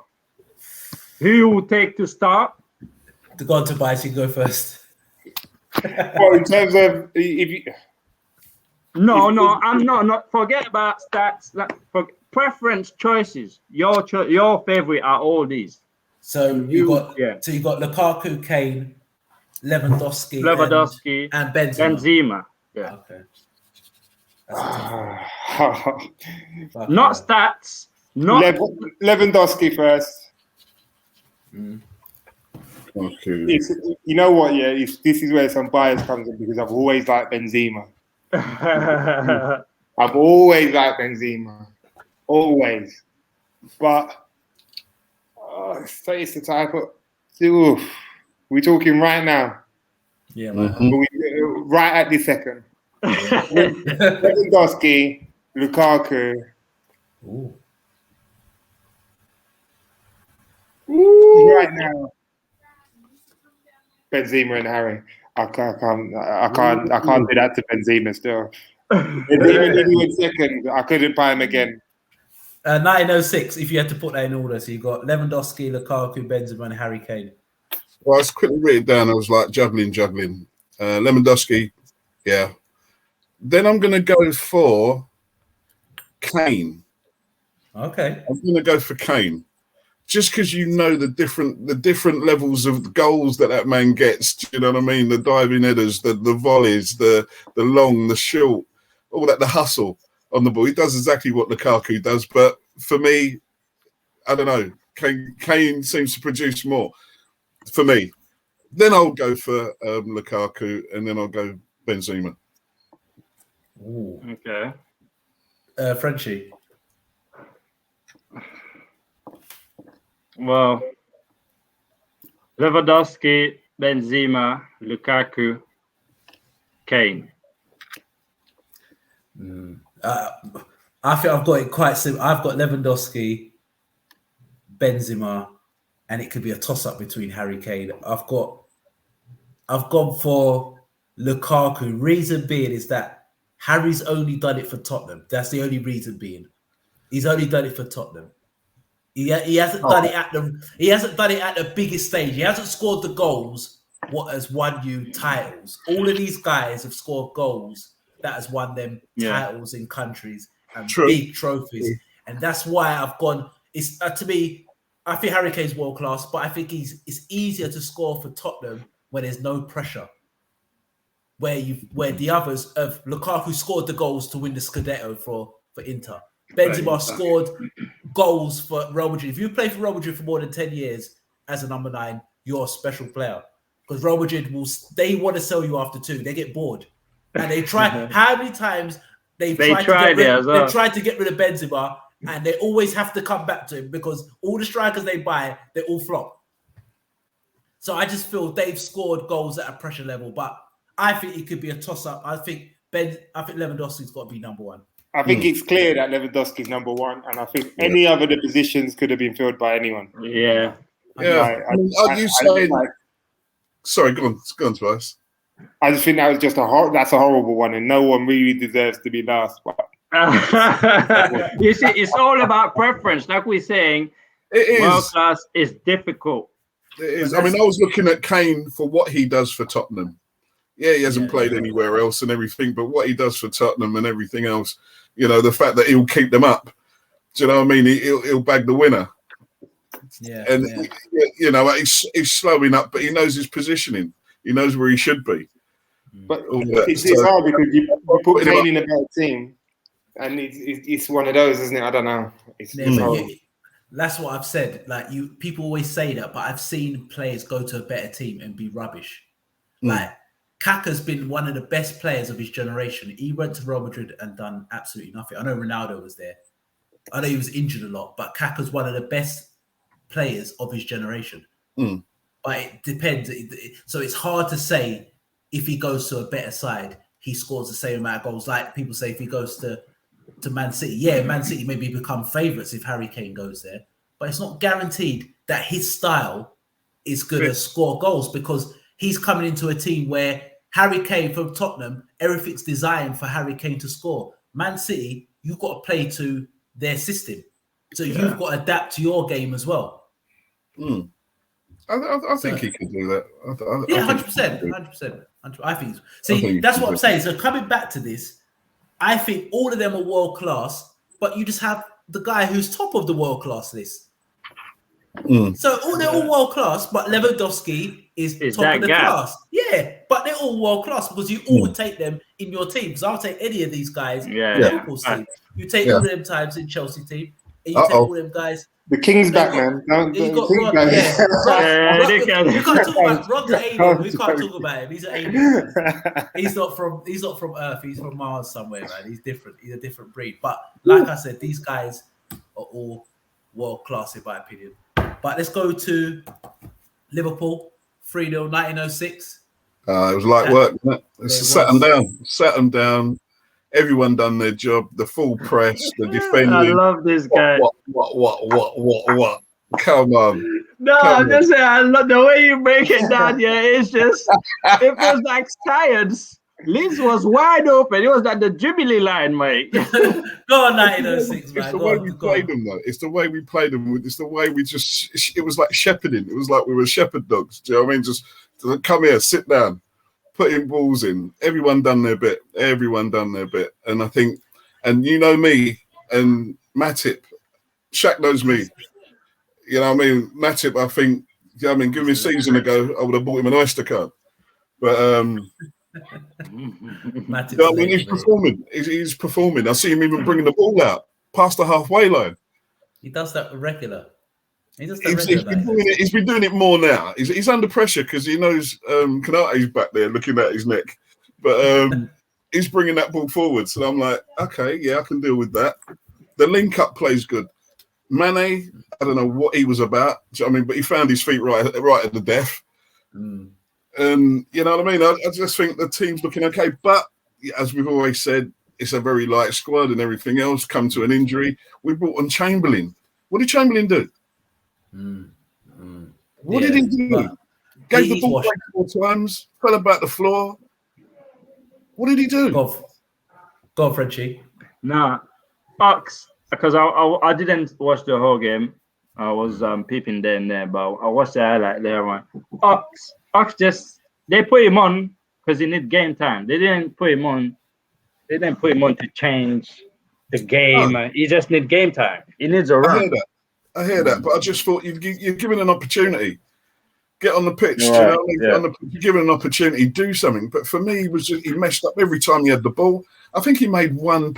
Who you will take to start? To go on to Tobias, you go first. Well, in terms of if you. No, I'm not. Forget about stats. Preference choices. Your favorite are all these. So you got Lukaku, Kane, Lewandowski, and Benzema. Yeah. Okay. Not stats. Not Lewandowski first. Okay. You know what? Yeah, this is where some bias comes in because I've always liked Benzema. I've always liked Benzema. Always. But it's the type of. We're talking right now. Yeah, man. Right at this second. Lewandowski, Lukaku. Ooh. Right now. Benzema and Harry. I can't do that to Benzema still. Benzema in second. I couldn't buy him again. 1906, if you had to put that in order, so you got Lewandowski, Lukaku, Benzema, and Harry Kane. Well, I was quickly written down. I was like juggling. Lewandowski, yeah. Then I'm going to go for Kane. Okay. I'm going to go for Kane. Just because you know the different levels of goals that man gets, you know what I mean? The diving headers, the volleys, the long, the short, all that, the hustle on the ball. He does exactly what Lukaku does, but for me, I don't know. Kane seems to produce more for me. Then I'll go for Lukaku, and then I'll go Benzema. Ooh. Okay. Frenchie. Well, Lewandowski, Benzema, Lukaku, Kane. I think I've got it quite simple. I've got Lewandowski, Benzema, and it could be a toss-up between Harry Kane. I've gone for Lukaku. Reason being is that Harry's only done it for Tottenham. That's the only reason being. He's only done it for Tottenham. He hasn't done it at the biggest stage. He hasn't scored the goals what has won you titles. All of these guys have scored goals that has won them titles in countries and big trophies. And that's why I've gone. It's to me, I think Harry Kane's world class, but I think it's easier to score for Tottenham when there's no pressure. Where the others of Lukaku scored the goals to win the Scudetto for Inter. Benzema scored goals for Real Madrid. If you play for Real Madrid for more than 10 years as a number 9, you're a special player. Because Real Madrid they want to sell you after 2. They get bored. And they try. How many times they've tried to get rid of Benzema, and they always have to come back to him because all the strikers they buy, they all flop. So I just feel they've scored goals at a pressure level, but I think it could be a toss-up. I think Lewandowski's got to be number 1. I think it's clear that Lewandowski's number 1, and I think any other the positions could have been filled by anyone. Yeah. Yeah. Sorry, go on, Tobias. I just think that was just that's a horrible one, and no one really deserves to be last. But You see, it's all about preference. Like we're saying, It world is. class is difficult. It is. I mean, I was looking at Kane for what he does for Tottenham. Yeah, he hasn't played anywhere else and everything, but what he does for Tottenham and everything else, you know, the fact that he'll keep them up. Do you know what I mean? He'll bag the winner. Yeah, and you know, he's slowing up, but he knows his positioning. He knows where he should be. But it's hard because you put Kane in a better team, and it's one of those, isn't it? I don't know. That's what I've said. Like people always say that, but I've seen players go to a better team and be rubbish. Like Kaka's been one of the best players of his generation. He went to Real Madrid and done absolutely nothing. I know Ronaldo was there. I know he was injured a lot, but Kaka's one of the best players of his generation. But it depends. So it's hard to say if he goes to a better side, he scores the same amount of goals. Like people say, if he goes to Man City, Man City maybe become favourites if Harry Kane goes there. But it's not guaranteed that his style is going to score goals, because he's coming into a team where Harry Kane from Tottenham, everything's designed for Harry Kane to score. Man City, you've got to play to their system. So you've got to adapt to your game as well. I think he can do that. 100%. I think. See, that's what I'm saying. So coming back to this, I think all of them are world class, but you just have the guy who's top of the world class list. So they're all world class, but Lewandowski is top of the class. Yeah, but they're all world class because you all would take them in your team. Because I'll take any of these guys in Liverpool's team. You take all of them times in Chelsea team, and you take all them guys. The King's back, man. You can't talk about Rob's an alien. We can't talk about him. He's an alien. He's not from Earth. He's from Mars somewhere, man. He's different. He's a different breed. But like I said, these guys are all world class in my opinion. But let's go to Liverpool 3-0 1906. It was light work, wasn't it? Sat them down. Everyone done their job. The full press, the defending. I love this guy. What? Come on. No, I'm just saying, I love the way you break it down. Yeah, it's just, it was like science. Leeds was wide open. It was at the Jubilee line, mate. Go on, 1906, man. It's the way we played them, though. It's the way we played them. It's the way we just, it was like shepherding. It was like we were shepherd dogs. Do you know what I mean? Just come here, sit down. Putting balls in, everyone done their bit. And I think, and you know me and Matip, Shaq knows me. You know what I mean? Matip, I think, you know what I mean, give me a season ago, I would have bought him an Oyster card. But Matip, you know what I mean? He's performing. He's performing. I see him even bringing the ball out past the halfway line. He does that regular. He's been doing it more now. He's under pressure because he knows Konate's back there looking at his neck. But he's bringing that ball forward. So I'm like, okay, yeah, I can deal with that. The link-up plays good. Mane, I don't know what he was about. Do you know what I mean? But he found his feet right at the death. And you know what I mean? I just think the team's looking okay. But as we've always said, it's a very light squad and everything else. Come to an injury. We brought on Chamberlain. What did Chamberlain do? What did he do? Gave the ball back 4 times, fell about the floor. What did he do? Go on, Frenchie. Nah, Ox, because I didn't watch the whole game. I was peeping there and there, but I watched the highlight there on. Ox just, they put him on because he need game time. They didn't put him on to change the game. He just need game time. He needs a run. I hear that, but I just thought you're given an opportunity. Get on the pitch. Do you know what I mean? You're given an opportunity, do something. But for me, he messed up every time he had the ball. I think he made one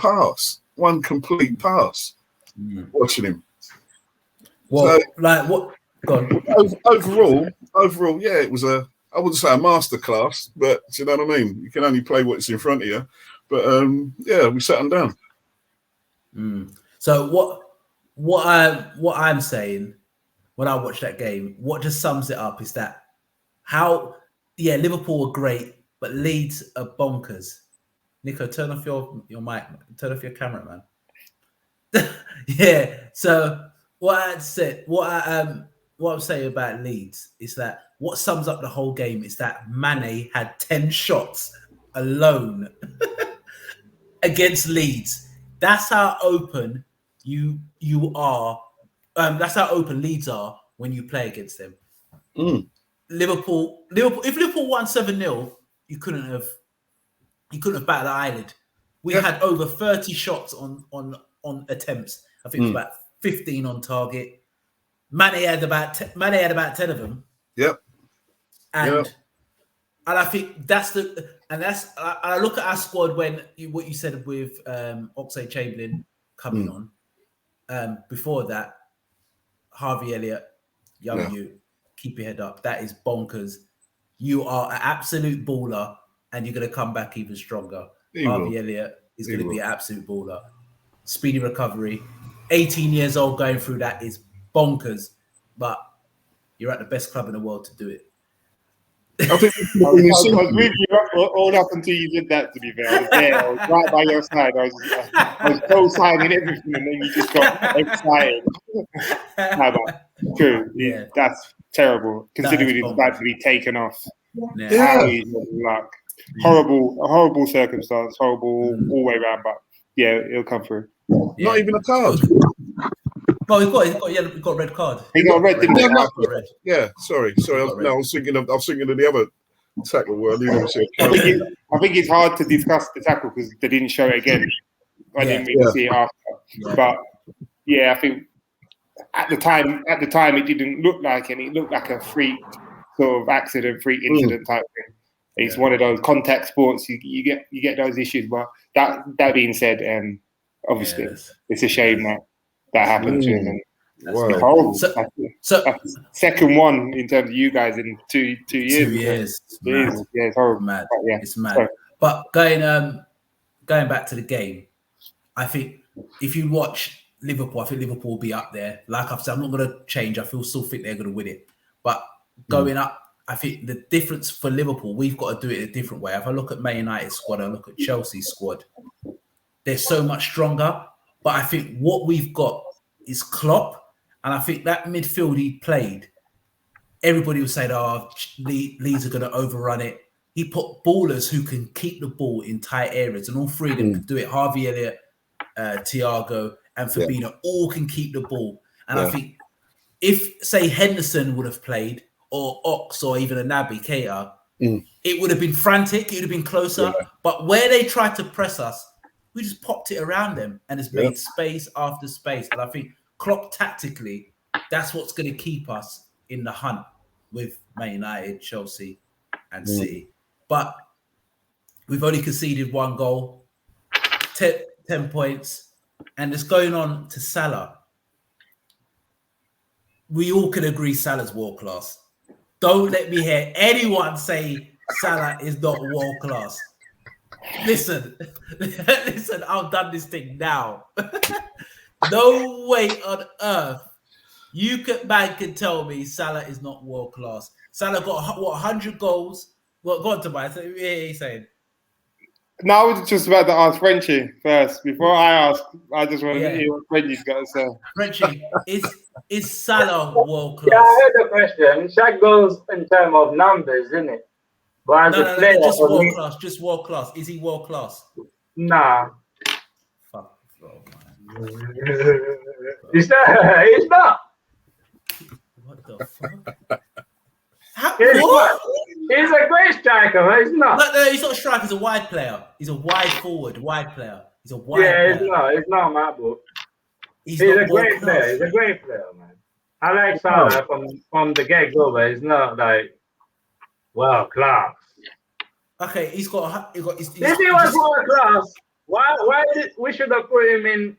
complete pass. Watching him. Well, so, like what? Go on. Overall, yeah, it was I wouldn't say a masterclass, but do you know what I mean? You can only play what's in front of you. But yeah, we sat them down. So what I'm saying when I watch that game, what just sums it up is that Liverpool were great, but Leeds are bonkers. Nico, turn off your mic, turn off your camera, man. Yeah. So when what I'm saying about Leeds is that what sums up the whole game is that Mane had 10 shots alone against Leeds. That's how open you are. That's how open Leeds are when you play against them. Liverpool. If Liverpool won 7-0, you couldn't have batted the eyelid. We had over 30 shots on attempts. I think it was about 15 on target. Mane had about 10 of them. Yep. And I think I look at our squad when what you said with Oxlade-Chamberlain coming on. Before that, Harvey Elliott, you keep your head up. That is bonkers. You are an absolute baller, and you're going to come back even stronger. Harvey Elliott is going to be an absolute baller. Speedy recovery. 18 years old going through that is bonkers, but you're at the best club in the world to do it. I was with you all up until you did that, to be fair. I was there. I was right by your side. I was co-signing everything, and then you just got excited. True. Yeah. That's terrible, considering he's about to be taken off. How he's luck. Horrible circumstance, horrible all way around, but yeah, it'll come through. Yeah. Not even a card. No, he got a red card. He got a red, didn't he? Yeah, sorry. I was thinking of the other tackle where I didn't see a card. I think it's hard to discuss the tackle because they didn't show it again. I didn't really see it after. Yeah. But yeah, I think at the time it didn't look like it. It looked like a freak sort of accident, freak incident type thing. It's one of those contact sports. You get those issues. But that being said, obviously it's a shame that happened to him. And wow. So second one in terms of you guys in 2 years. 2 years. It's horrible. Mad. Yeah. It's mad. Sorry. But going back to the game, I think if you watch Liverpool, I think Liverpool will be up there. Like I've said, I'm not going to change. I still think they're going to win it. But going up, I think the difference for Liverpool, we've got to do it a different way. If I look at Man United squad, I look at Chelsea's squad, they're so much stronger. But I think what we've got is Klopp. And I think that midfield he played, everybody was saying, Leeds are going to overrun it. He put ballers who can keep the ball in tight areas, and all three of them can do it. Harvey Elliott, Thiago, and Fabinho all can keep the ball. And I think if, say, Henderson would have played, or Ox, or even a Naby Keita, it would have been frantic. It would have been closer. Yeah. But where they tried to press us, we just popped it around them, and it's made space after space. And I think Klopp tactically, that's what's going to keep us in the hunt with Man United, Chelsea, and City. But we've only conceded 1 goal, 10 points, and it's going on to Salah. We all can agree Salah's world class. Don't let me hear anyone say Salah is not world class. Listen, I've done this thing now. No way on earth man can tell me Salah is not world class. Salah got 100 goals. What? Go on, Tobias. What are you saying? No, I was just about to ask Frenchie first. Before I ask, I just want to hear what Frenchie's got to say. Frenchie, is Salah world class? Yeah, I heard the question. That goes in terms of numbers, isn't it? But as a player, just world class. Just world class. Is he world class? Nah. Fuck, bro, man. It's not. What the fuck? He's a great striker, but he's not. No, he's not a striker. He's a wide player. He's a wide forward, wide player. He's a wide player. It's not my book. He's a great player. He's a great player, man. I like Salah from the get-go, but it's not like world class. Okay, he's got. If he was world class, why did we should have put him in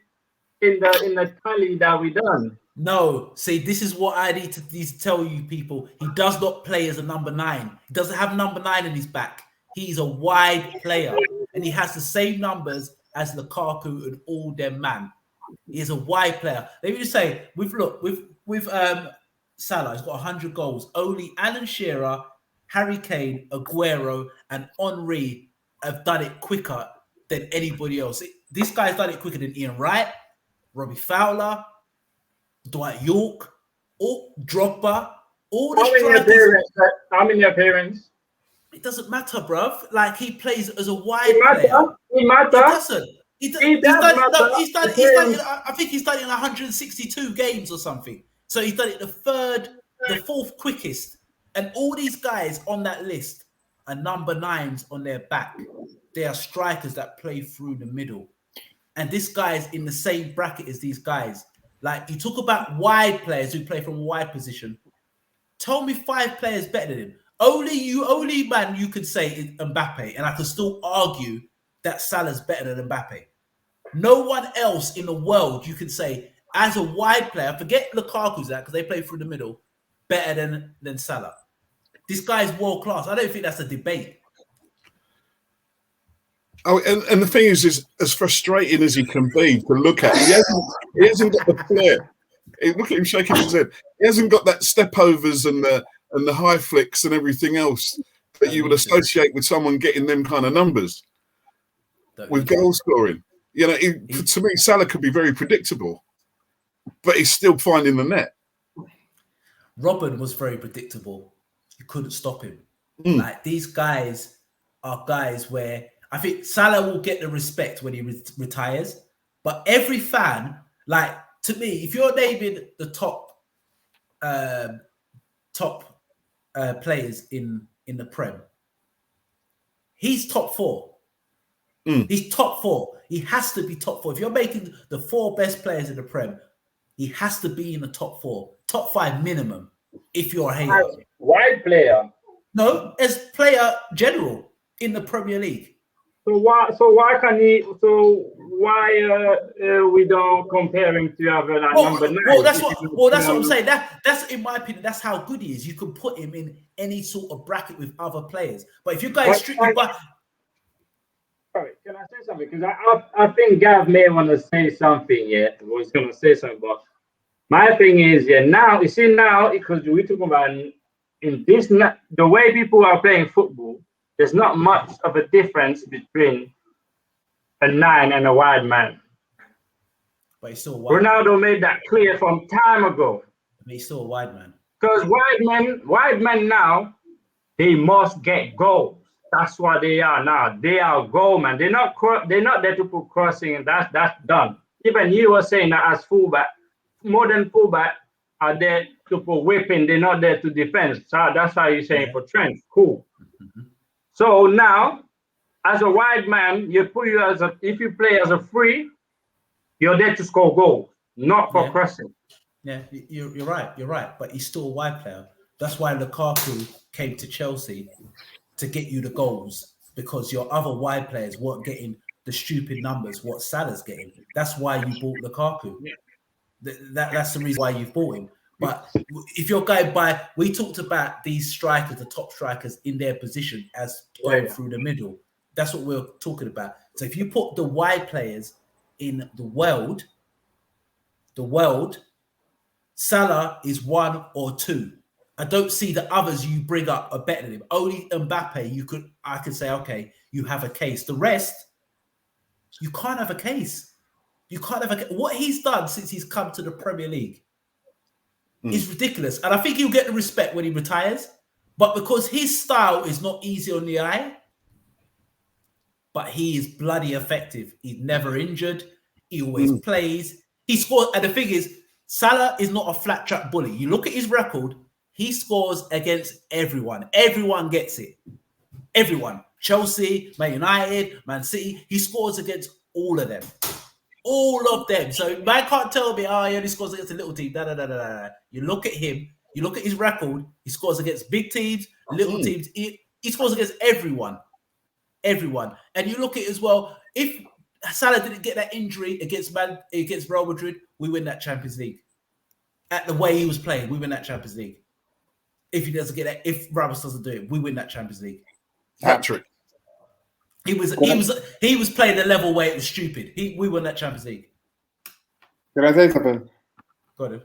the tally that we done? No, see, this is what I need to tell you people. He does not play as a number 9. He doesn't have number 9 in his back. He's a wide player, and he has the same numbers as Lukaku and all them man. He is a wide player. Let me just say, with Salah, he's got 100 goals. Only Alan Shearer, Harry Kane, Aguero, and Henry have done it quicker than anybody else. This guy's done it quicker than Ian Wright, Robbie Fowler, Dwight York, all Drogba, all How the many strikers. appearances? How many appearances? It doesn't matter, bruv. Like he plays as a wide It player. matter. It It matter. doesn't. It He's does done. No, matter. he's done. He's done. I think he's done it in 162 games or something. So he's done it the fourth quickest. And all these guys on that list are number 9s on their back. They are strikers that play through the middle. And this guy is in the same bracket as these guys. Like you talk about wide players who play from a wide position. Tell me 5 players better than him. Only man you could say is Mbappe, and I could still argue that Salah's better than Mbappe. No one else in the world you can say as a wide player, forget Lukaku's that because they play through the middle, better than Salah. This guy's world class. I don't think that's a debate. Oh, and the thing is as frustrating as he can be to look at, he hasn't got the flair. Look at him shaking his head. He hasn't got that step overs and the high flicks and everything else that you would associate with someone getting them kind of numbers with goal scoring. You know, to me, Salah could be very predictable, but he's still finding the net. Robin was very predictable. You couldn't stop him. Like these guys are guys where I think Salah will get the respect when he retires, but every fan, like to me, if you're naming the top players in the Prem, he's top 4. He's top 4. He has to be top 4. If you're making the 4 best players in the Prem, he has to be in the top 4, top 5 minimum. If you're a hater, Wide player. no, as player general in the Premier League. So why can he? So why we don't compare him to other like number 9? That's what I'm saying. That's in my opinion. That's how good he is. You can put him in any sort of bracket with other players. But if you're going strictly by, sorry, can I say something? Because I think Gav may want to say something. Yeah, or he's going to say something. But my thing is, now you see because we talk about in this the way people are playing football. There's not much of a difference between a 9 and a wide man. but he's still a wide Ronaldo man. made that clear from time ago. But he's still a wide man. Because wide men now, they must get goals. That's what they are now. They are goal man. They're not there to put crossing, and that's done. Even you were saying that as fullback, modern fullback are there to put whipping. They're not there to defend. So that's why you're saying for Trent. Cool. So now, as a wide man, if you play as a free, you're there to score goals, not for crossing. Yeah, you're right. You're right. But he's still a wide player. That's why Lukaku came to Chelsea to get you the goals, because your other wide players weren't getting the stupid numbers what Salah's getting. That's why you bought Lukaku. That's the reason why you bought him. But if you're going by, we talked about these strikers, the top strikers in their position as going through the middle. That's what we're talking about. So if you put the wide players in the world, Salah is 1 or 2. I don't see the others you bring up are better than him. Only Mbappe, I could say, okay, you have a case. The rest, you can't have a case. You can't have a case. What he's done since he's come to the Premier League is ridiculous. And I think he'll get the respect when he retires. But because his style is not easy on the eye, but he is bloody effective. He's never injured. He always plays. He scores. And the thing is, Salah is not a flat track bully. You look at his record, he scores against everyone. Everyone gets it. Everyone. Chelsea, Man United, Man City. He scores against all of them. All of them. So man can't tell me, he only scores against a little team. You look at him, you look at his record, he scores against big teams, little teams. He scores against everyone. Everyone. And you look at it as well, if Salah didn't get that injury against Real Madrid, we win that Champions League. At the way he was playing, we win that Champions League. If he doesn't get that, if Ramos doesn't do it, we win that Champions League. Patrick. He was playing the level where it was stupid. We won that Champions League. Can I say something? Go ahead.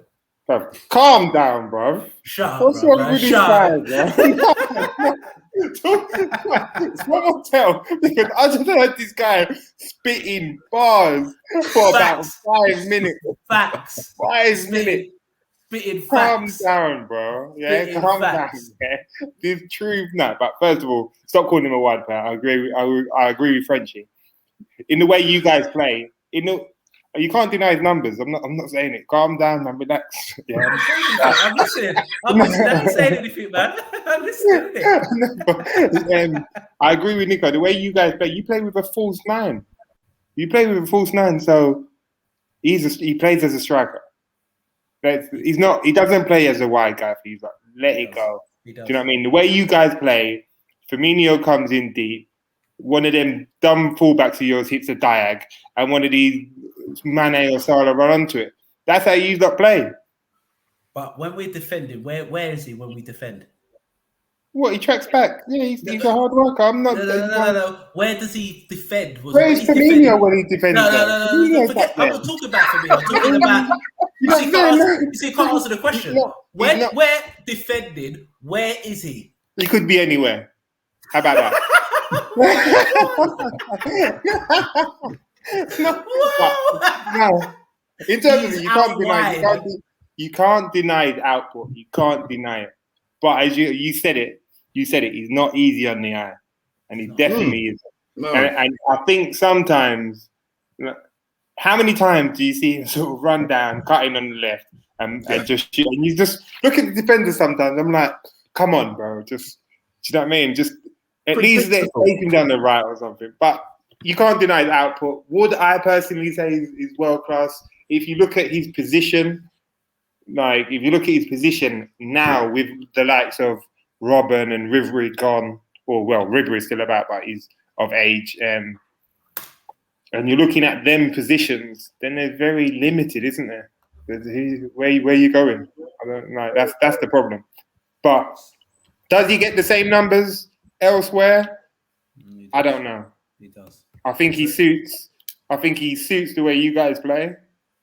Bro, calm down, bro. Shut up. What's wrong with these guys, bro? It's one more tell, because I just heard this guy spitting bars for about 5 minutes. Facts. 5 minutes. spitting Calm facts. down, bro. Yeah, Spitting calm facts. down. Yeah, this truth. No, but first of all, stop calling him a wide player. I agree. I agree with Frenchie. In the way you guys play, you can't deny his numbers. I'm not saying it. Calm down, man. Relax. Yeah. I'm listening. I ain't saying anything, man. I'm listening. I agree with Nico. The way you guys play, you play with a false nine. You play with a false nine, so he plays as a striker. He's not. He doesn't play as a wide guy. He's like, let it go. Do you know what I mean? The way you guys play, Firmino comes in deep. One of them dumb fullbacks of yours hits a diag, and one of these Mane or Salah run onto it. That's how you lot play. But when we're defending, where is he when we defend? What, he tracks back? Yeah, he's a hard worker. I'm not. No. Where does he defend? Where's Firmino when he defends? No. Forget, I'm not talking about Firmino. I'm talking about. You see, can't answer the question. Where defending? Where is he? He could be anywhere. How about that? No. In terms of it, you can't deny his output. You can't deny it. But as you said it. He's not easy on the eye, and he definitely is. No. And I think sometimes, how many times do you see him sort of run down, cutting on the left, and just shoot? And you just look at the defender sometimes. I'm like, come on, bro, just, do you know what I mean? Just at least take him down the right or something. But you can't deny the output. Would I personally say is world class? If you look at his position, now with the likes of Robben and Ribery gone, Ribery is still about, but he's of age. And you're looking at them positions, then they're very limited, isn't there? Where you going? I don't know. That's the problem. But does he get the same numbers elsewhere? I don't know. He does. I think he suits the way you guys play,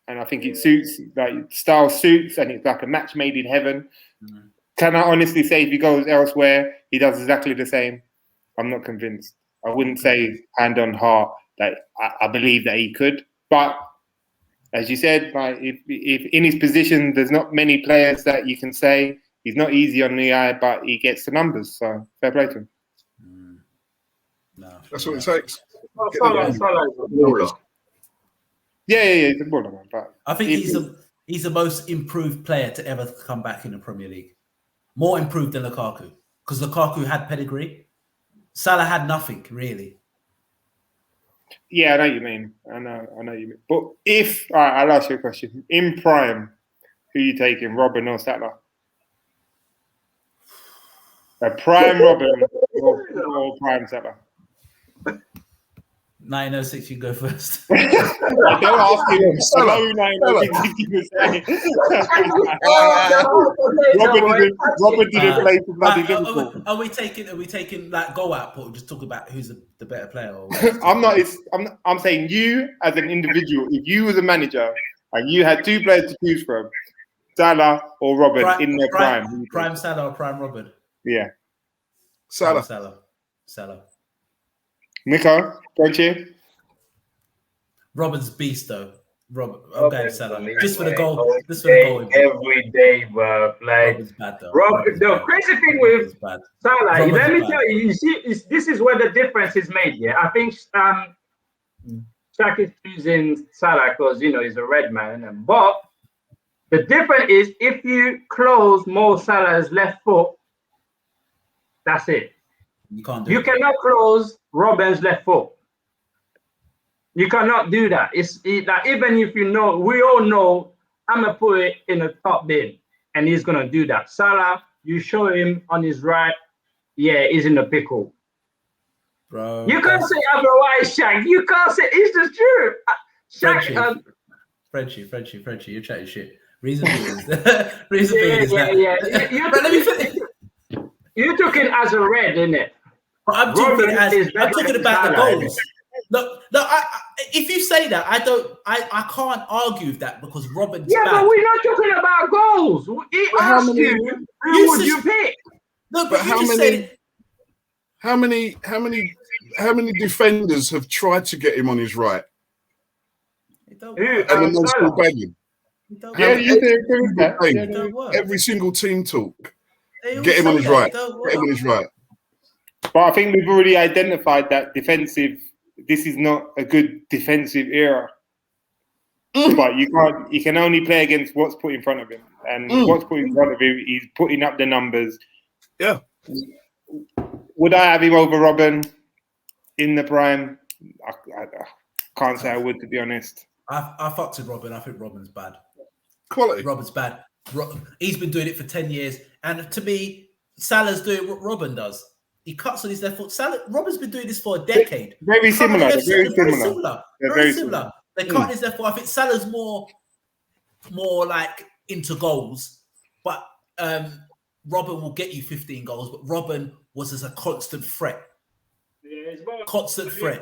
and I think it suits, like, style suits, and it's like a match made in heaven. Mm-hmm. Can I honestly say if he goes elsewhere, he does exactly the same? I'm not convinced. I wouldn't say hand on heart that I believe that he could. But as you said, like, if in his position, there's not many players that you can say he's not easy on the eye, but he gets the numbers. So fair play to him. No, that's what it takes. Yeah, he's a baller, man. But I think he's the most improved player to ever come back in the Premier League. More improved than Lukaku, because Lukaku had pedigree. Salah had nothing, really. Yeah, I know what you mean. I know what you mean. But I'll ask you a question. In prime, who are you taking, Robben or Salah? A prime Robben or prime Salah? 906, you go first. Don't ask him. Hello, 906. Robert didn't play for bloody Liverpool. Are we taking like goal output? Just talk about who's the better player. Or I'm saying you as an individual. If you was a manager and you had two players to choose from, Salah or Robert in their prime. Prime Salah or prime Robert? Yeah. Salah. Nico, don't you? Robin's beast, though. I'm going Salah. Just for the goal. Every day, bro. Like, the crazy thing with Salah, let me tell you, this is where the difference is made. Yeah, I think Shaq is choosing Salah because he's a red man, but the difference is if you close Mo Salah's left foot, that's it. You cannot close Robben's left foot. You cannot do that. Like, even if we all know, I'm gonna put it in the top bin, and he's gonna do that. Salah, you show him on his right, he's in the pickle. Bro, you can't say otherwise, Shaq. You can't say it's the truth. Shaq, Frenchie, you're chatting shit. Reason being is let me finish. You took it as a red, didn't it? But I'm talking about the goals. No. If you say that, I can't argue with that because Robben's bad. But we're not talking about goals. He asked you, who would you pick? No, but you just said it. How many defenders have tried to get him on his right? Who? It don't Yeah, work. you do agree with that. Every Yeah, It don't work. Every single team talk. They all Get him on say his that, right. it don't Get him on work. his right. but I think we've already identified that defensive. This is not a good defensive era. But you can't. You can only play against what's put in front of him, and what's put in front of him, he's putting up the numbers. Yeah. Would I have him over Robin in the prime? I can't say I would, to be honest. I fucked with Robin. I think Robin's bad. Quality. Robin's bad. He's been doing it for 10 years. And to me, Salah's doing what Robin does. He cuts on his left foot. Robin's been doing this for a decade. Very similar. Very Very similar. similar. Very similar. They cut his left foot. I think Salah's more like into goals. But Robin will get you 15 goals. But Robin was as a constant threat. Constant threat.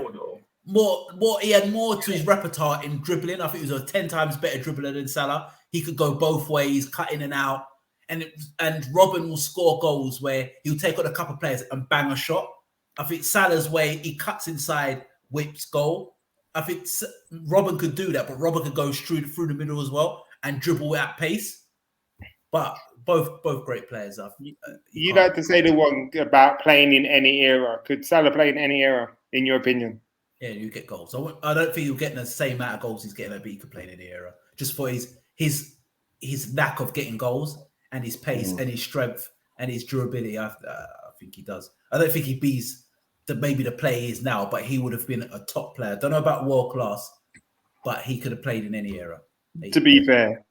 More. He had more to his repertoire in dribbling. I think he was a 10 times better dribbler than Salah. He could go both ways, cut in and out. And Robin will score goals where he'll take on a couple of players and bang a shot. I think Salah's way, he cuts inside, whips goal. I think Robin could do that, but Robin could go through the middle as well and dribble at pace. But both great players. You'd like to say the one about playing in any era. Could Salah play in any era, in your opinion? Yeah, you get goals. I don't think he'll get the same amount of goals he's getting, but he could play in any era. Just for his knack of getting goals and his pace and his strength and his durability. I think he does. I don't think he beats maybe the player he is now, but he would have been a top player. Don't know about world class, but he could have played in any era. To be fair,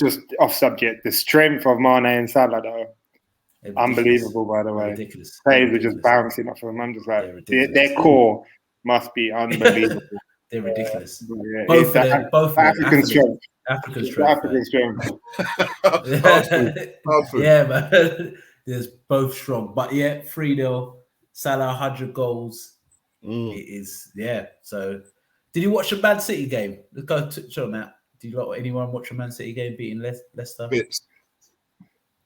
just off subject, the strength of Mane and Salah, though, unbelievable, by the way. Ridiculous. Players are just bouncing off of them. I'm just like, their core must be unbelievable. They're ridiculous. Yeah, Both of them. African strength. African strength. African strength. Yeah, man. There's both strong. But yeah, 3-0. Salah, 100 goals. It is, yeah. So, did you watch the Man City game? Let's go to that. Did anyone watch a Man City game beating Leicester? Bits.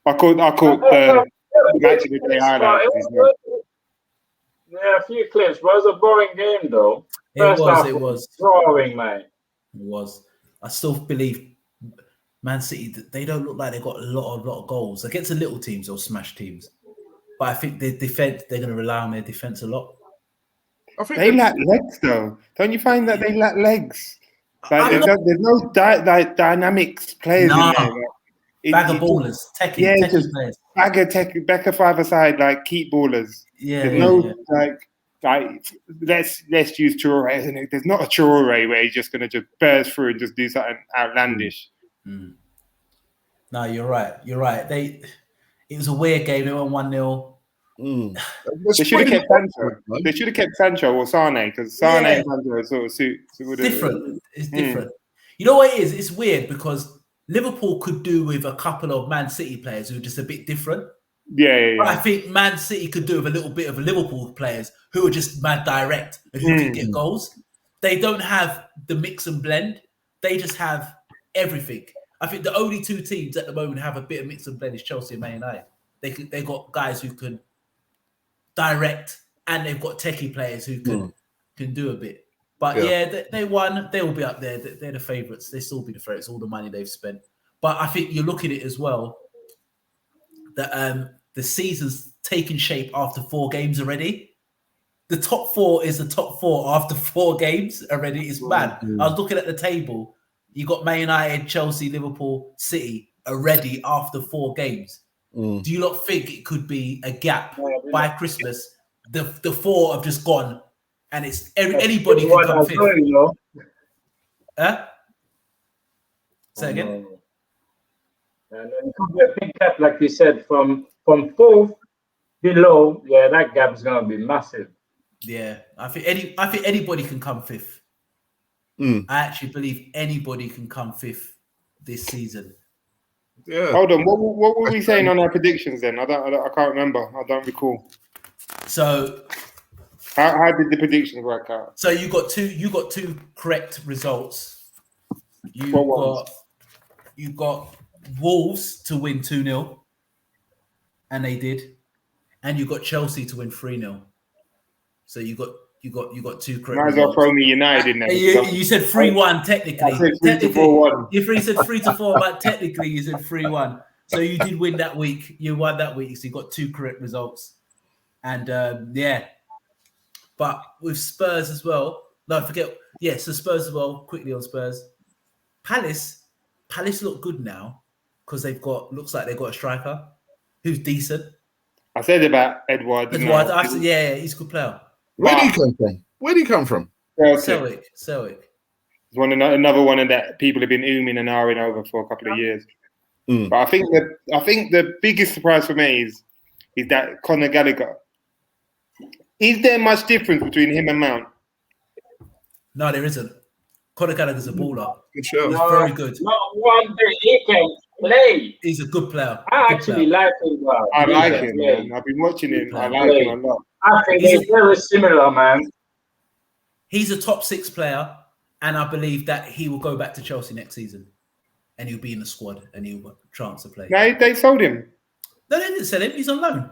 I caught the match of the day highlights. Yeah, a few clips. But it was a boring game, though. It was drawing, mate. It was. I still believe Man City, they don't look like they got a lot of goals. Against the little teams, they'll smash teams. But I think they're going to rely on their defense a lot. I think They lack legs, though. Don't you find that they lack legs? Like, there's no dynamics players in there. Bag of ballers, techie players. Back of five aside, like keep ballers. Yeah. There's no like let's use Traore. Isn't it? There's not a Traore where he's just gonna just burst through and just do something outlandish. No, you're right. It was a weird game. They won 1-0. They should have kept Sancho. They should have kept Sancho or Sane because Sane and Sancho sort of suit. Different. It's different. You know what it is? It's weird because Liverpool could do with a couple of Man City players who are just a bit different. Yeah. But I think Man City could do with a little bit of a Liverpool players who are just mad direct and who can get goals. They don't have the mix and blend. They just have everything. I think the only two teams at the moment have a bit of mix and blend is Chelsea and Man United. They got guys who can direct and they've got techie players who can do a bit. But they won. They will be up there. They're the favourites. They still be the favourites. All the money they've spent. But I think you look at it as well that the season's taken shape after 4 games already. The top 4 is the top 4 after 4 games already. It's mad. I was looking at the table. You got Man United, Chelsea, Liverpool, City already after 4 games. Do you not think it could be a gap by Christmas? The 4 have just gone, and it's anybody can come 5th. Huh? Say again. And then it could be a big gap, like you said, from 4th below. Yeah, that gap is going to be massive. Yeah, I think anybody can come 5th. I actually believe anybody can come 5th this season. Yeah. Hold on. What were we saying on our predictions then? I can't remember. I don't recall. So, how did the predictions work out? So you got two correct results. You got Wolves to win 2-0, and they did, and you got Chelsea to win 3-0. So you got you got two correct Might as well results. throw me United in there. You said 3-1 I technically. said 3 to Technically, 4-1. you said 3-4, but technically you said 3-1. So you did win that week. You won that week, so you got two correct results. And yeah, but with Spurs as well. No, forget. Yeah, so Spurs as well. Quickly on Spurs. Palace look good now because looks like they've got a striker who's decent. I said about Edward. Edward, yeah, he's a good player. Where did he come from? Where did he come from? Celtic. It's another one of that people have been ooming and ahhing over for a couple of years. Mm. But I think the biggest surprise for me is that Conor Gallagher. Is there much difference between him and Mount? No, there isn't. Conor Gallagher's a baller. Good show. He's very good. Not one bit he can play. He's a good player. I Good actually player. like him. Bro. I He like can him, play. man. I've been watching him. I Play. like him a lot. I think He's they're very similar, man. He's a top 6 player, and I believe that he will go back to Chelsea next season, and he'll be in the squad, and he'll have a chance to play. No, they sold him. No, they didn't sell him. He's on loan.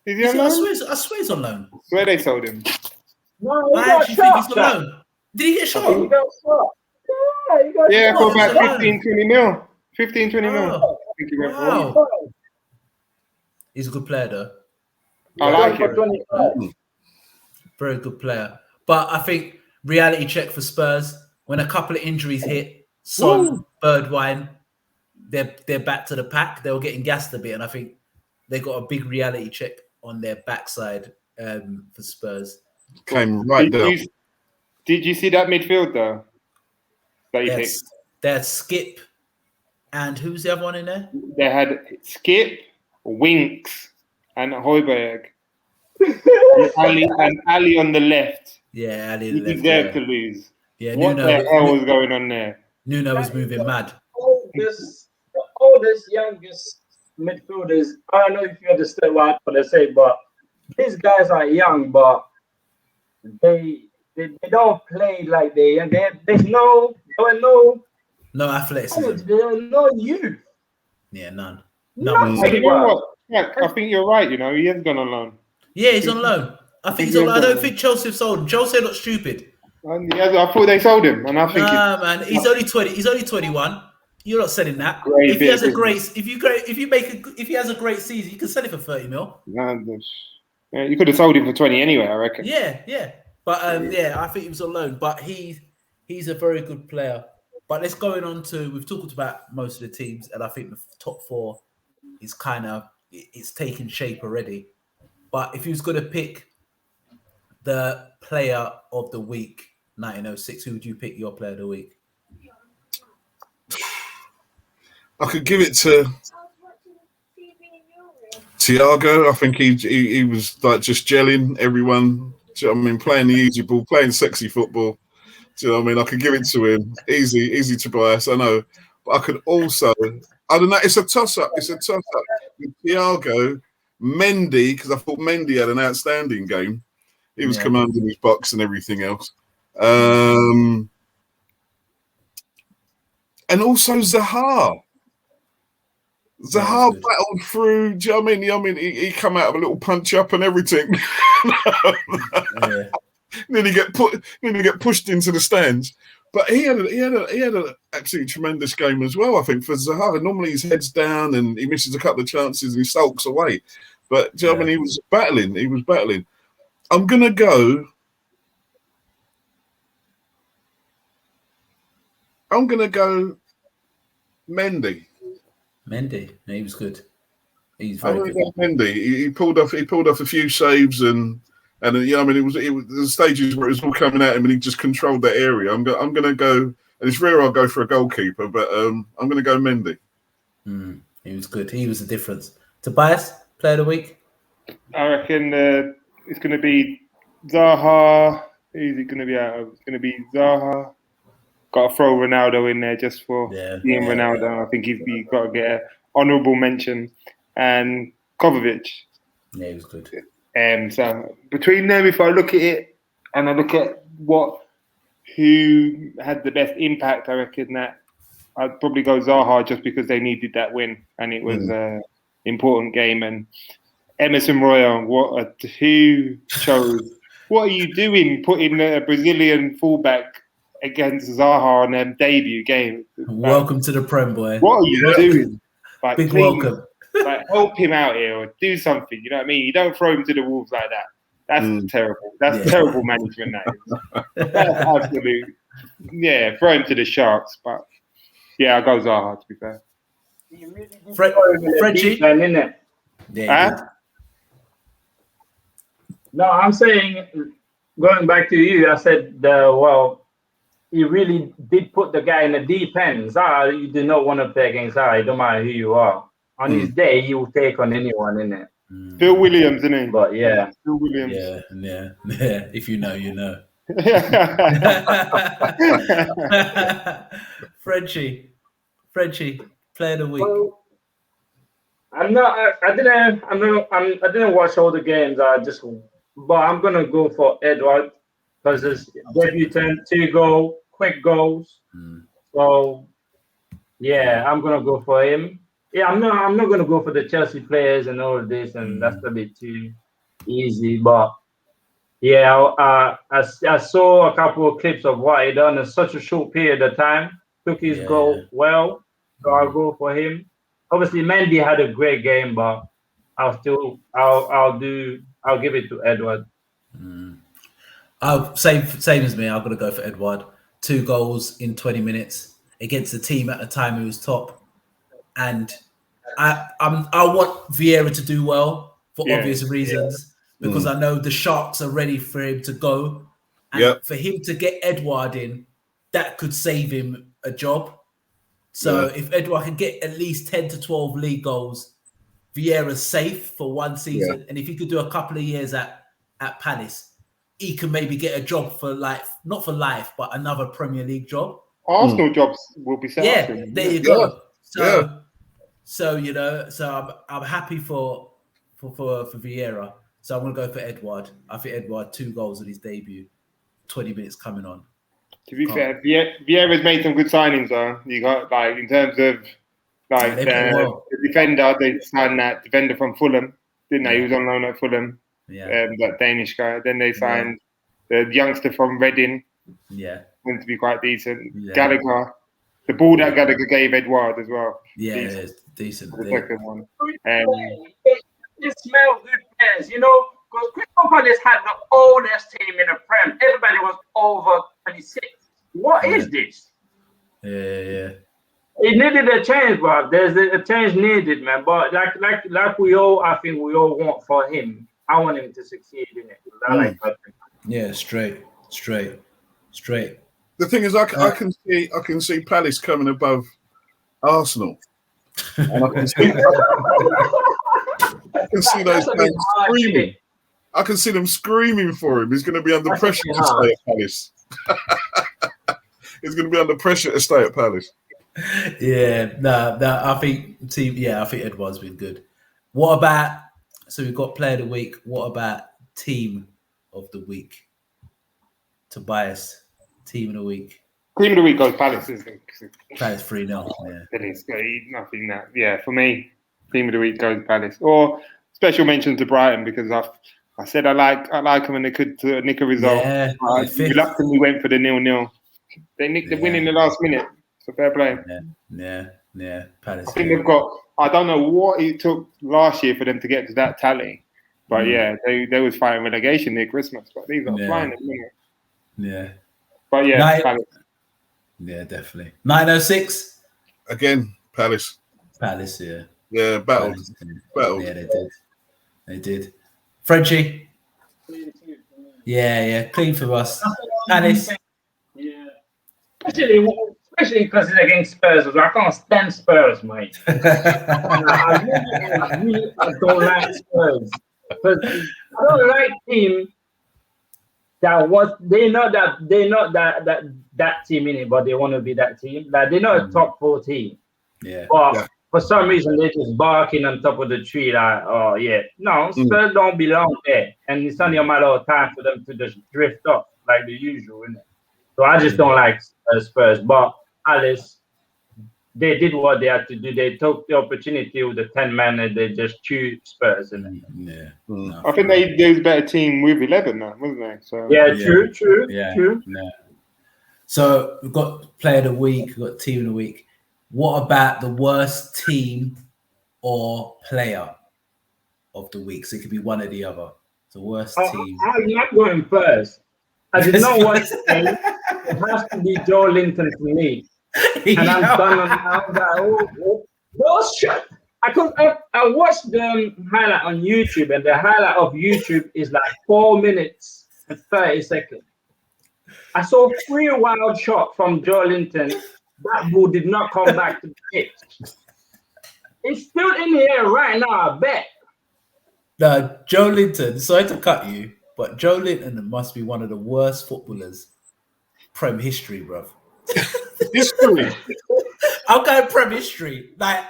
Is he on loan? I swear he's on loan. Where they sold him? No, I actually think he's on loan. Did he get He shot? got shot. Yeah, he got Yeah, shot. for about he's on 15, 20 mil. 15, 20 mil. Oh, I think he went for. wow. He's a good player, though. I like For him. 25. Very good player. But I think reality check for Spurs, when a couple of injuries hit, Son, Birdwine, they're back to the pack. They were getting gassed a bit, and I think they got a big reality check on their backside for Spurs. Came right down. Did you see that midfield though? That you picked? There's Skip, and who's the other one in there? They had Skip, Winks, and Højbjerg. and Ali on the left. Yeah, Ali. He deserved to lose. Yeah, What the hell was going on there? Nuno was moving mad. The oldest, youngest midfielders. I don't know if you understand what I say, but these guys are young, but they don't play like there's no athleticism. no youth. Yeah, none. Nothing. I think you're right. Yeah, I think you're right. You know, he has gone on loan. Yeah, he's on loan. I think he's on loan. I don't think Chelsea have sold him. Chelsea are not stupid. And I thought they sold him, and I think Nah, man, he's only 20. He's only 21. You're not selling that. Great If he has a business. great, if he has a great season, you can sell it for 30 mil. yeah, you could have sold him for 20 anyway. I reckon. Yeah. But yeah, I think he was on loan. But he's a very good player. But let's go on to, we've talked about most of the teams, and I think the top 4 is it's taking shape already. But if you was going to pick the player of the week, 1906, who would you pick your player of the week? I could give it to Thiago. I think he was like just gelling everyone. Do you know what I mean? Playing the easy ball, playing sexy football. Do you know what I mean? I could give it to him. Easy to bias, I know. But I could also, I don't know, it's a toss-up. With Thiago, Mendy, because I thought Mendy had an outstanding game. He was commanding his box and everything else. And also Zaha. Zaha battled through. Do you know what I mean? He come out of a little punch up and everything. Yeah. Then he get pushed into the stands. But he had an absolutely tremendous game as well. I think for Zaha. Normally his head's down and he misses a couple of chances and he sulks away. But do you know what I mean? He was battling. I'm gonna go. Mendy. Mendy, he was good. He's I'm very gonna good. go Mendy. He pulled off a few saves and you know, I mean, it was the stages where it was all coming at him and he just controlled that area. I'm gonna go, and it's rare I'll go for a goalkeeper, but I'm gonna go Mendy. He was good. He was the difference. Tobias, player of the week. I reckon it's going to be Zaha. Who's it going to be out of? It's going to be Zaha. Got to throw Ronaldo in there just for being Ronaldo. I think he's got to get an honourable mention. And Kovacic. Yeah, he was good. So between them, if I look at it and I look at who had the best impact, I reckon that I'd probably go Zaha just because they needed that win and it was an important game. And Emerson Royal, who chose what are you doing putting a Brazilian fullback against Zaha on their debut game? Welcome to the Prem, boy. What are you doing? Like, Big please, welcome. like, help him out here or do something. You know what I mean? You don't throw him to the wolves like that. That's terrible. That's terrible management. That is. That's absolute. Yeah, throw him to the sharks. But yeah, I'll go Zaha, to be fair. Frenchie? Yeah, no, I'm saying, going back to you, I said, well, he really did put the guy in the deep end. Zaha, you do not want to play against Zaha. It don't matter who you are. On his day, he will take on anyone, innit? Phil Williams, isn't he? But yeah. Phil Williams. Yeah. If you know, you know. Frenchie, player of the week. Well, I didn't watch all the games. But I'm gonna go for Edouard because his debutant, 2 goal, quick goals. So yeah, I'm gonna go for him. Yeah, I'm not gonna go for the Chelsea players and all of this, and that's a bit too easy. But yeah, I saw a couple of clips of what he done in such a short period of time. Took his goal well, so I'll go for him. Obviously, Mendy had a great game, but I'll give it to Edouard. Same as me. I'm gonna go for Edouard. 2 goals in 20 minutes against the team at the time who was top. And I want Vieira to do well for obvious reasons because I know the Sharks are ready for him to go. And for him to get Edouard in, that could save him a job. So if Edouard can get at least 10 to 12 league goals, Vieira's safe for 1 season. And if he could do a couple of years at Palace, he can maybe get a job for life, not for life, but another Premier League job. Arsenal jobs will be set up. Yeah, there you go. So you know, I'm happy for Vieira. So I'm gonna go for Edouard. I think Edouard 2 goals in his debut, 20 minutes coming on. To be fair, Vieira's made some good signings though. You got like in terms of like the defender, they signed that defender from Fulham, didn't they? He was on loan at Fulham. That Danish guy. Then they signed the youngster from Reading. Going to be quite decent. Gallagher. The ball that Gallagher gave Edouard as well. Decent. The second one. It smells good players, you know, because Crystal Palace had the oldest team in the Prem. Everybody was over 26. What is this? Yeah. It needed a change, bro. There's a change needed, man. But like I think we all want for him. I want him to succeed in it. I like that. Yeah, straight. The thing is, I can see Palace coming above Arsenal, and I can see those fans screaming. I can see them screaming for him. He's going to be under pressure to stay at Palace. He's going to be under pressure to stay at Palace. I think Edouard's been good. What about? So we've got player of the week. What about team of the week? Tobias, team of the week. Team of the week goes Palace, isn't it? Palace 3-0. It's nothing that. Yeah, for me, team of the week goes Palace. Or special mention to Brighton because I said I like them and they could nick a result. I reluctantly went for the 0-0. They nicked the win in the last minute. So fair play. Yeah. Palace. I think they've got. I don't know what it took last year for them to get to that tally, but they was fighting relegation near Christmas. But these are flying at the minute. Yeah. But Palace. Yeah, definitely. 906 again. Palace. Yeah, battle. Yeah, they did. Frenchie. Yeah, clean for us. Palace. Yeah, especially because it's against Spurs. I can't stand Spurs, mate. I don't like Spurs because I don't like team they're not that team in it, but they want to be that team. Like they're not a top 4 team. But for some reason they're just barking on top of the tree. Like, Spurs don't belong there, and it's only a matter of time for them to just drift off like the usual, isn't it? So I just don't like Spurs. But Alice, they did what they had to do. They took the opportunity with the 10 men and they just chewed Spurs. And Yeah. Mm. I think they was a better team with 11 now, wasn't they? So yeah, Yeah. true. Yeah. So we've got player of the week, we've got team of the week. What about the worst team or player of the week? So it could be one or the other. The worst team. I'm not going first. I did not watch the game. It has to be Joe Linton for me. And I'm done on that. Those shots. I watched the highlight on YouTube, and the highlight of YouTube is like 4 minutes and 30 seconds. I saw 3 wild shots from Joe Linton. That ball did not come back to the pitch. It's still in the air right now, I bet. No, Joe Linton, sorry to cut you, but Joe Linton must be one of the worst footballers Prem history, bruv. History. I'm going Prem history. Like,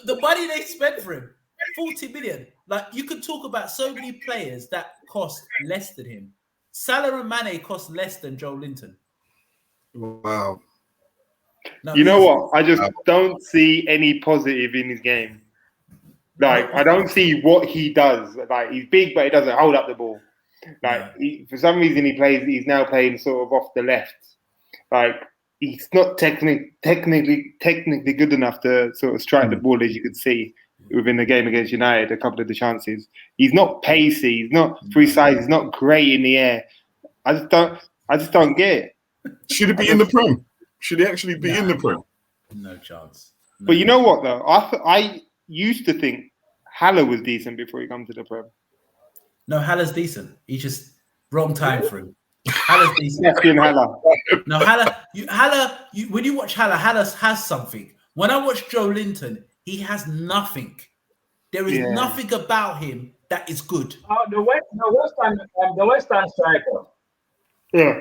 the money they spent for him, 40 million. Like, you could talk about so many players that cost less than him. Salah and Mane cost less than Joe Linton. Wow. you know what? I just don't see any positive in his game. Like, I don't see what he does. Like, he's big, but he doesn't hold up the ball. Like, for some reason, he's now playing sort of off the left. Like, he's not technically good enough to sort of strike the ball, as you could see within the game against United, a couple of the chances. He's not pacey. He's not precise. He's not great in the air. I just don't get it. Should it be in the Prem? Should he actually be in the Prem? No chance. No. But you know what, though? I used to think Haller was decent before he come to the Prem. No, Haller's decent. He's just wrong time for him. Haller's decent. Sebastian Haller. No, when you watch Haller has something. When I watch Joe Linton, he has nothing. There is nothing about him that is good. The West Ham striker.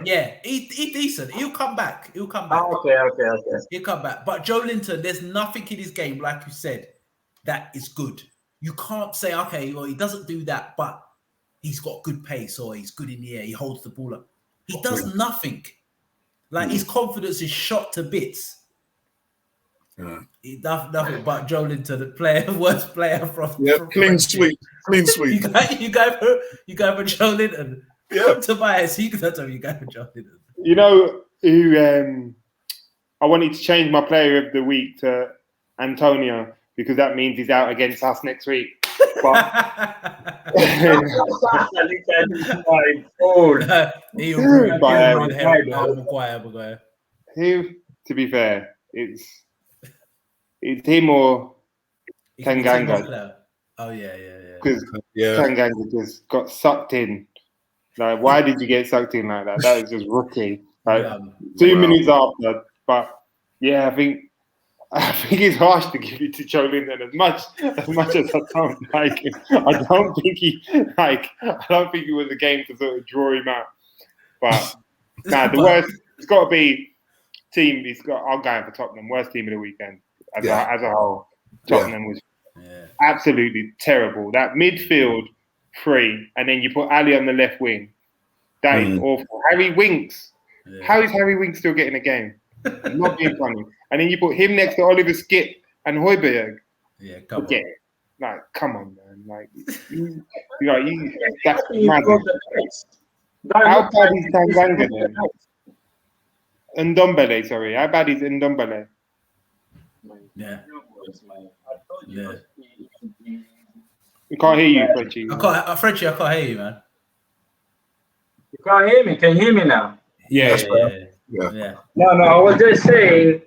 Yeah, he's decent. He'll come back. Okay. He'll come back. But Joe Linton, there's nothing in his game, like you said, that is good. You can't say, okay, well, he doesn't do that, but he's got good pace or he's good in the air. He holds the ball up. He does nothing. Like, his confidence is shot to bits. Yeah. He does nothing but Joe Linton, the worst player from. Yeah, clean sweep. You go for Joe Linton. Yeah. Tobias, you can tell me you go for Joe Linton. You know who I wanted to change my player of the week to Antonio, because that means he's out against us next week. But to be fair, it's him or Tanganga. Oh yeah. Because Tanganga just got sucked in. Like, why did you get sucked in like that? That was just rookie. Like 2 minutes after. But yeah, I think it's harsh to give it to Joe Linton as much as I don't like him. I don't think it was a game to sort of draw him out. But the worst, it's got to be team. I'm going for Tottenham. Worst team of the weekend as a whole. Tottenham was absolutely terrible. That midfield three, and then you put Ali on the left wing. That is awful. Harry Winks. Yeah. How is Harry Winks still getting a game? I'm not being funny. And then you put him next to Oliver Skip and Højbjerg. Yeah, come on. Like, come on, man. Like, that's mad. How bad is Tanganga then? Ndombele, sorry. How bad is Ndombele? Yeah. We can't hear you, Frenchie. Frenchie, I can't hear you, man. You can't hear me? Can you hear me now? Yeah. No, I was just saying,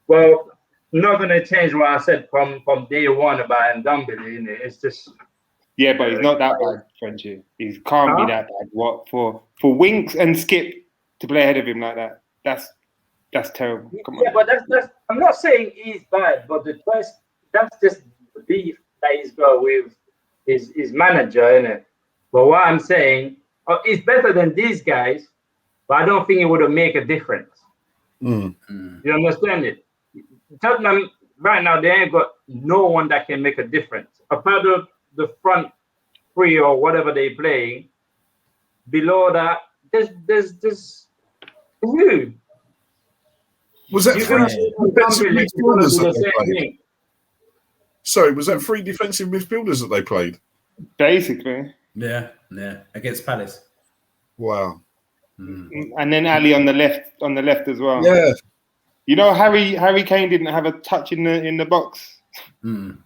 well, I'm not going to change what I said from day one about Ndombele. It's just... Yeah, but he's not that bad, Frenchie. He can't be that bad. What for Winks and Skip to play ahead of him like that? That's terrible. Come on. Yeah, but that's I'm not saying he's bad, but that's just the beef that he's got with his manager, innit? But what I'm saying, it's better than these guys, but I don't think it would have made a difference. You understand it? Tottenham right now, they ain't got no one that can make a difference. Apart of the front three or whatever they play, below that, there's who? Was that You're three gonna defensive you're gonna midfielders do that the they same played? thing. Sorry, was that three defensive midfielders that they played? Basically. Yeah, against Palace. Wow. And then Ali on the left as well. Yeah. You know, Harry Kane didn't have a touch in the box. Mm.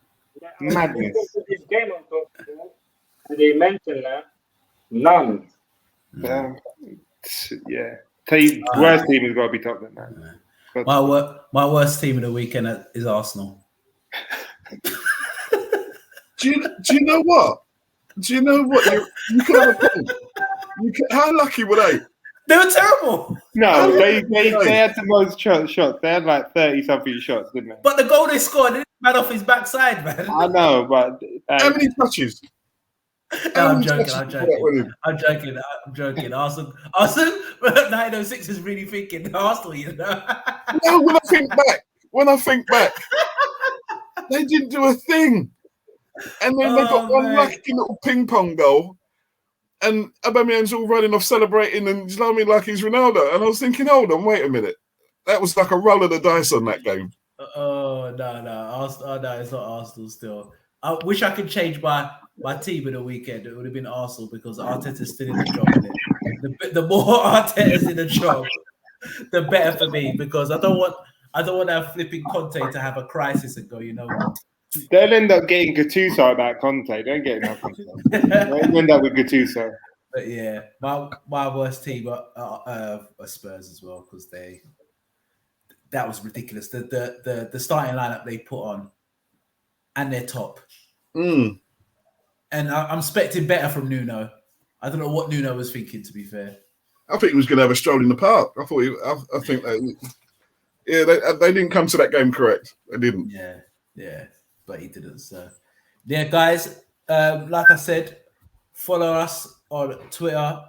Madness. This game on top, and they mentioned that none. Yeah. Worst team has got to be top than that. My worst team of the weekend is Arsenal. Do you know what? Do you know what? You can have a point. How lucky were they? They were terrible. No, they had the most shots. They had like 30-something shots, didn't they? But the goal they scored, they didn't man off his backside, man. I know, but How many touches? No, I'm joking. Arsenal 906 is really thinking Arsenal, you know. No, when I think back, they didn't do a thing. And then they got one lucky little ping pong goal. And Aubameyang's all running off celebrating and you know what I mean, like he's Ronaldo. And I was thinking, hold on, wait a minute. That was like a roll of the dice on that game. No. Arsenal, no, it's not Arsenal still. I wish I could change my team in the weekend. It would have been Arsenal because Arteta's still in the job. The more Arteta's in the job, the better for me because I don't want that flipping Conte to have a crisis and go, you know what? they'll end up getting Gattuso about Conte. Don't get enough Conte. They'll end up with Gattuso. But yeah, my worst team are Spurs as well because that was ridiculous. The starting lineup they put on and their top. Mm. And I'm expecting better from Nuno. I don't know what Nuno was thinking, to be fair. I think he was going to have a stroll in the park. I think they didn't come to that game correct. They didn't. Yeah, but he didn't. So, yeah, guys, like I said, follow us on Twitter,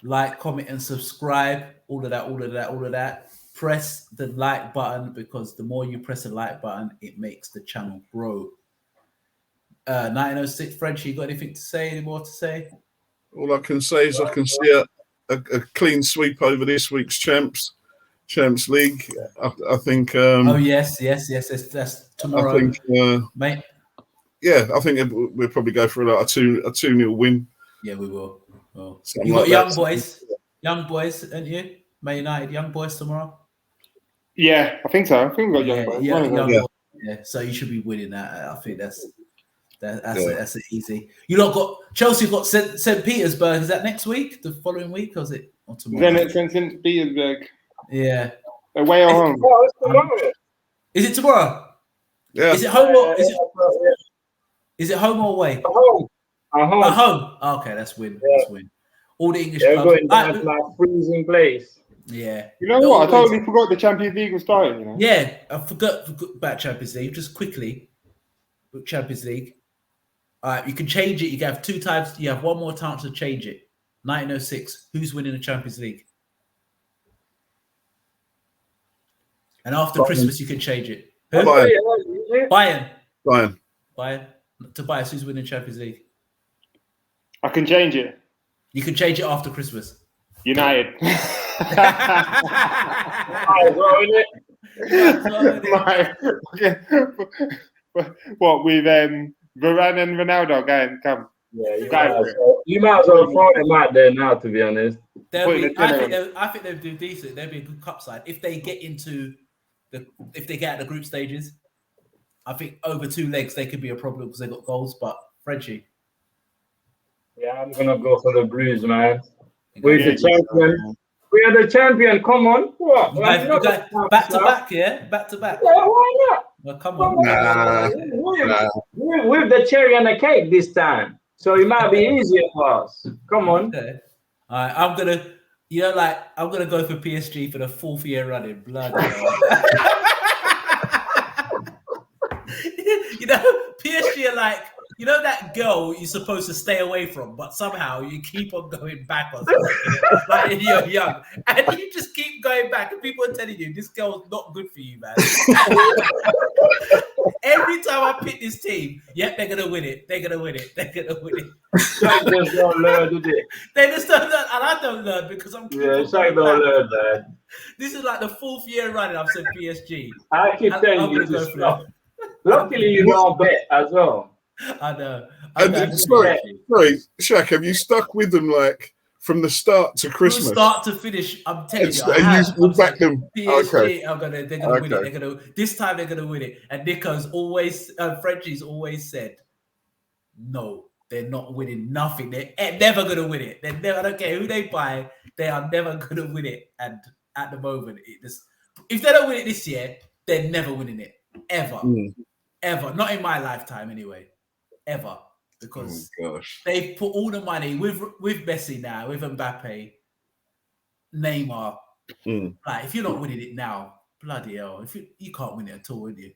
like, comment, and subscribe. All of that. Press the like button because the more you press the like button, it makes the channel grow. 1906 French, you got anything to say? Any more to say? All I can say is I can see a clean sweep over this week's Champs League. I think. Yes. That's tomorrow. I think, mate. Yeah, I think we'll probably go for a 2-0 win. Yeah, we will. Well, Something you got like young boys, haven't you? Man United, young boys tomorrow. Yeah, I think so. I think we got young boys. Yeah, so you should be winning that. I think that's an easy. You lot got Chelsea got St. Petersburg. Is that next week? The following week, or is it or tomorrow? Zenit St. Petersburg. Yeah. Away or home? It's tomorrow. Is it tomorrow? Yeah. Is it home or is it home or away? At home. At home. Okay, that's win. Yeah. That's win. All the English They're clubs. going down to like freezing place. Yeah. You know what? I totally forgot the Champions League was starting. You know? Yeah, I forgot about Champions League. Just quickly, Champions League. You can change it. You can have 2 times. You have one more chance to change it. 1906. Who's winning the Champions League? And after Christmas, you can change it. Who? Bayern. Tobias, who's winning Champions League? I can change it. You can change it after Christmas. United. What with Varane and Ronaldo going? Come. Yeah, you might as well throw them out there now. To be honest, I think they'll do decent. They'll be a good cup side if they get out of the group stages. I think over 2 legs they could be a problem because they got goals. But Frenchie, yeah, I'm gonna go for the Blues, man. We're the champion. We are the champion. Come on, what? Back to back, yeah, back to back. Yeah, why not? Well, come on. With the cherry on the cake this time, so it might be easier for us. Come on. Okay. All right, I'm gonna go for PSG for the 4th year running. Blood. PSG are like you know that girl you're supposed to stay away from, but somehow you keep on going back or something, like you're young, and you just keep going back, and people are telling you this girl's not good for you, man. Every time I pick this team, they're gonna win it. They're gonna win it. They're gonna win it. Shaq just don't learn, did it? They just don't learn, and I don't learn because I'm. Yeah, Shaq don't learn, man. This is like the 4th year running. I've said PSG. I keep telling you gonna to go for stop. Luckily, you don't bet as well. I know. Sorry, Shaq, have you stuck with them like from the start to Christmas? From start to finish, I'm telling you. You back them. PSG Okay. they're gonna win it. This time they're gonna win it. And Nico's always, Frenchie's always said, no, they're not winning nothing. They're never gonna win it. I don't care who they buy, they are never gonna win it. And at the moment, if they don't win it this year, they're never winning it ever, ever. Not in my lifetime, anyway, ever. Because they've put all the money with Messi now, with Mbappe, Neymar. Like, if you're not winning it now, bloody hell, you can't win it at all, would you?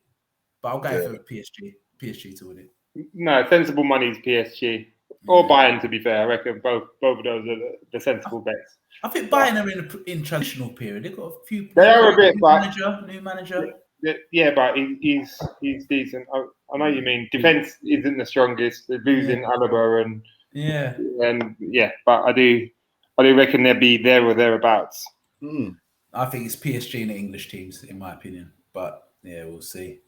But I'll go for PSG to win it. No, sensible money is PSG or Bayern. To be fair, I reckon both of those are the sensible bets. I think Bayern are in transitional period. They've got a few. They are a bit, new manager. Yeah, but he's decent. I know you mean. Defense isn't the strongest. They're losing Alaba but I do reckon they'll be there or thereabouts. I think it's PSG and the English teams, in my opinion. But yeah, we'll see.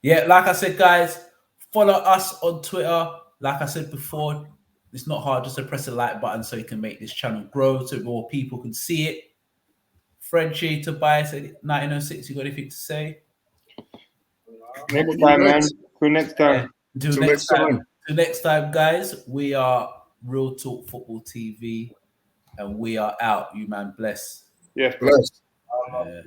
Yeah, like I said, guys, follow us on Twitter. Like I said before, it's not hard just to press the like button so you can make this channel grow so more people can see it. Frenchie, Tobias, 1906, you got anything to say? Next time, man. Till next time. Until next time, guys, we are Real Talk Football TV and we are out. You man, bless. Yes, bless. Yeah.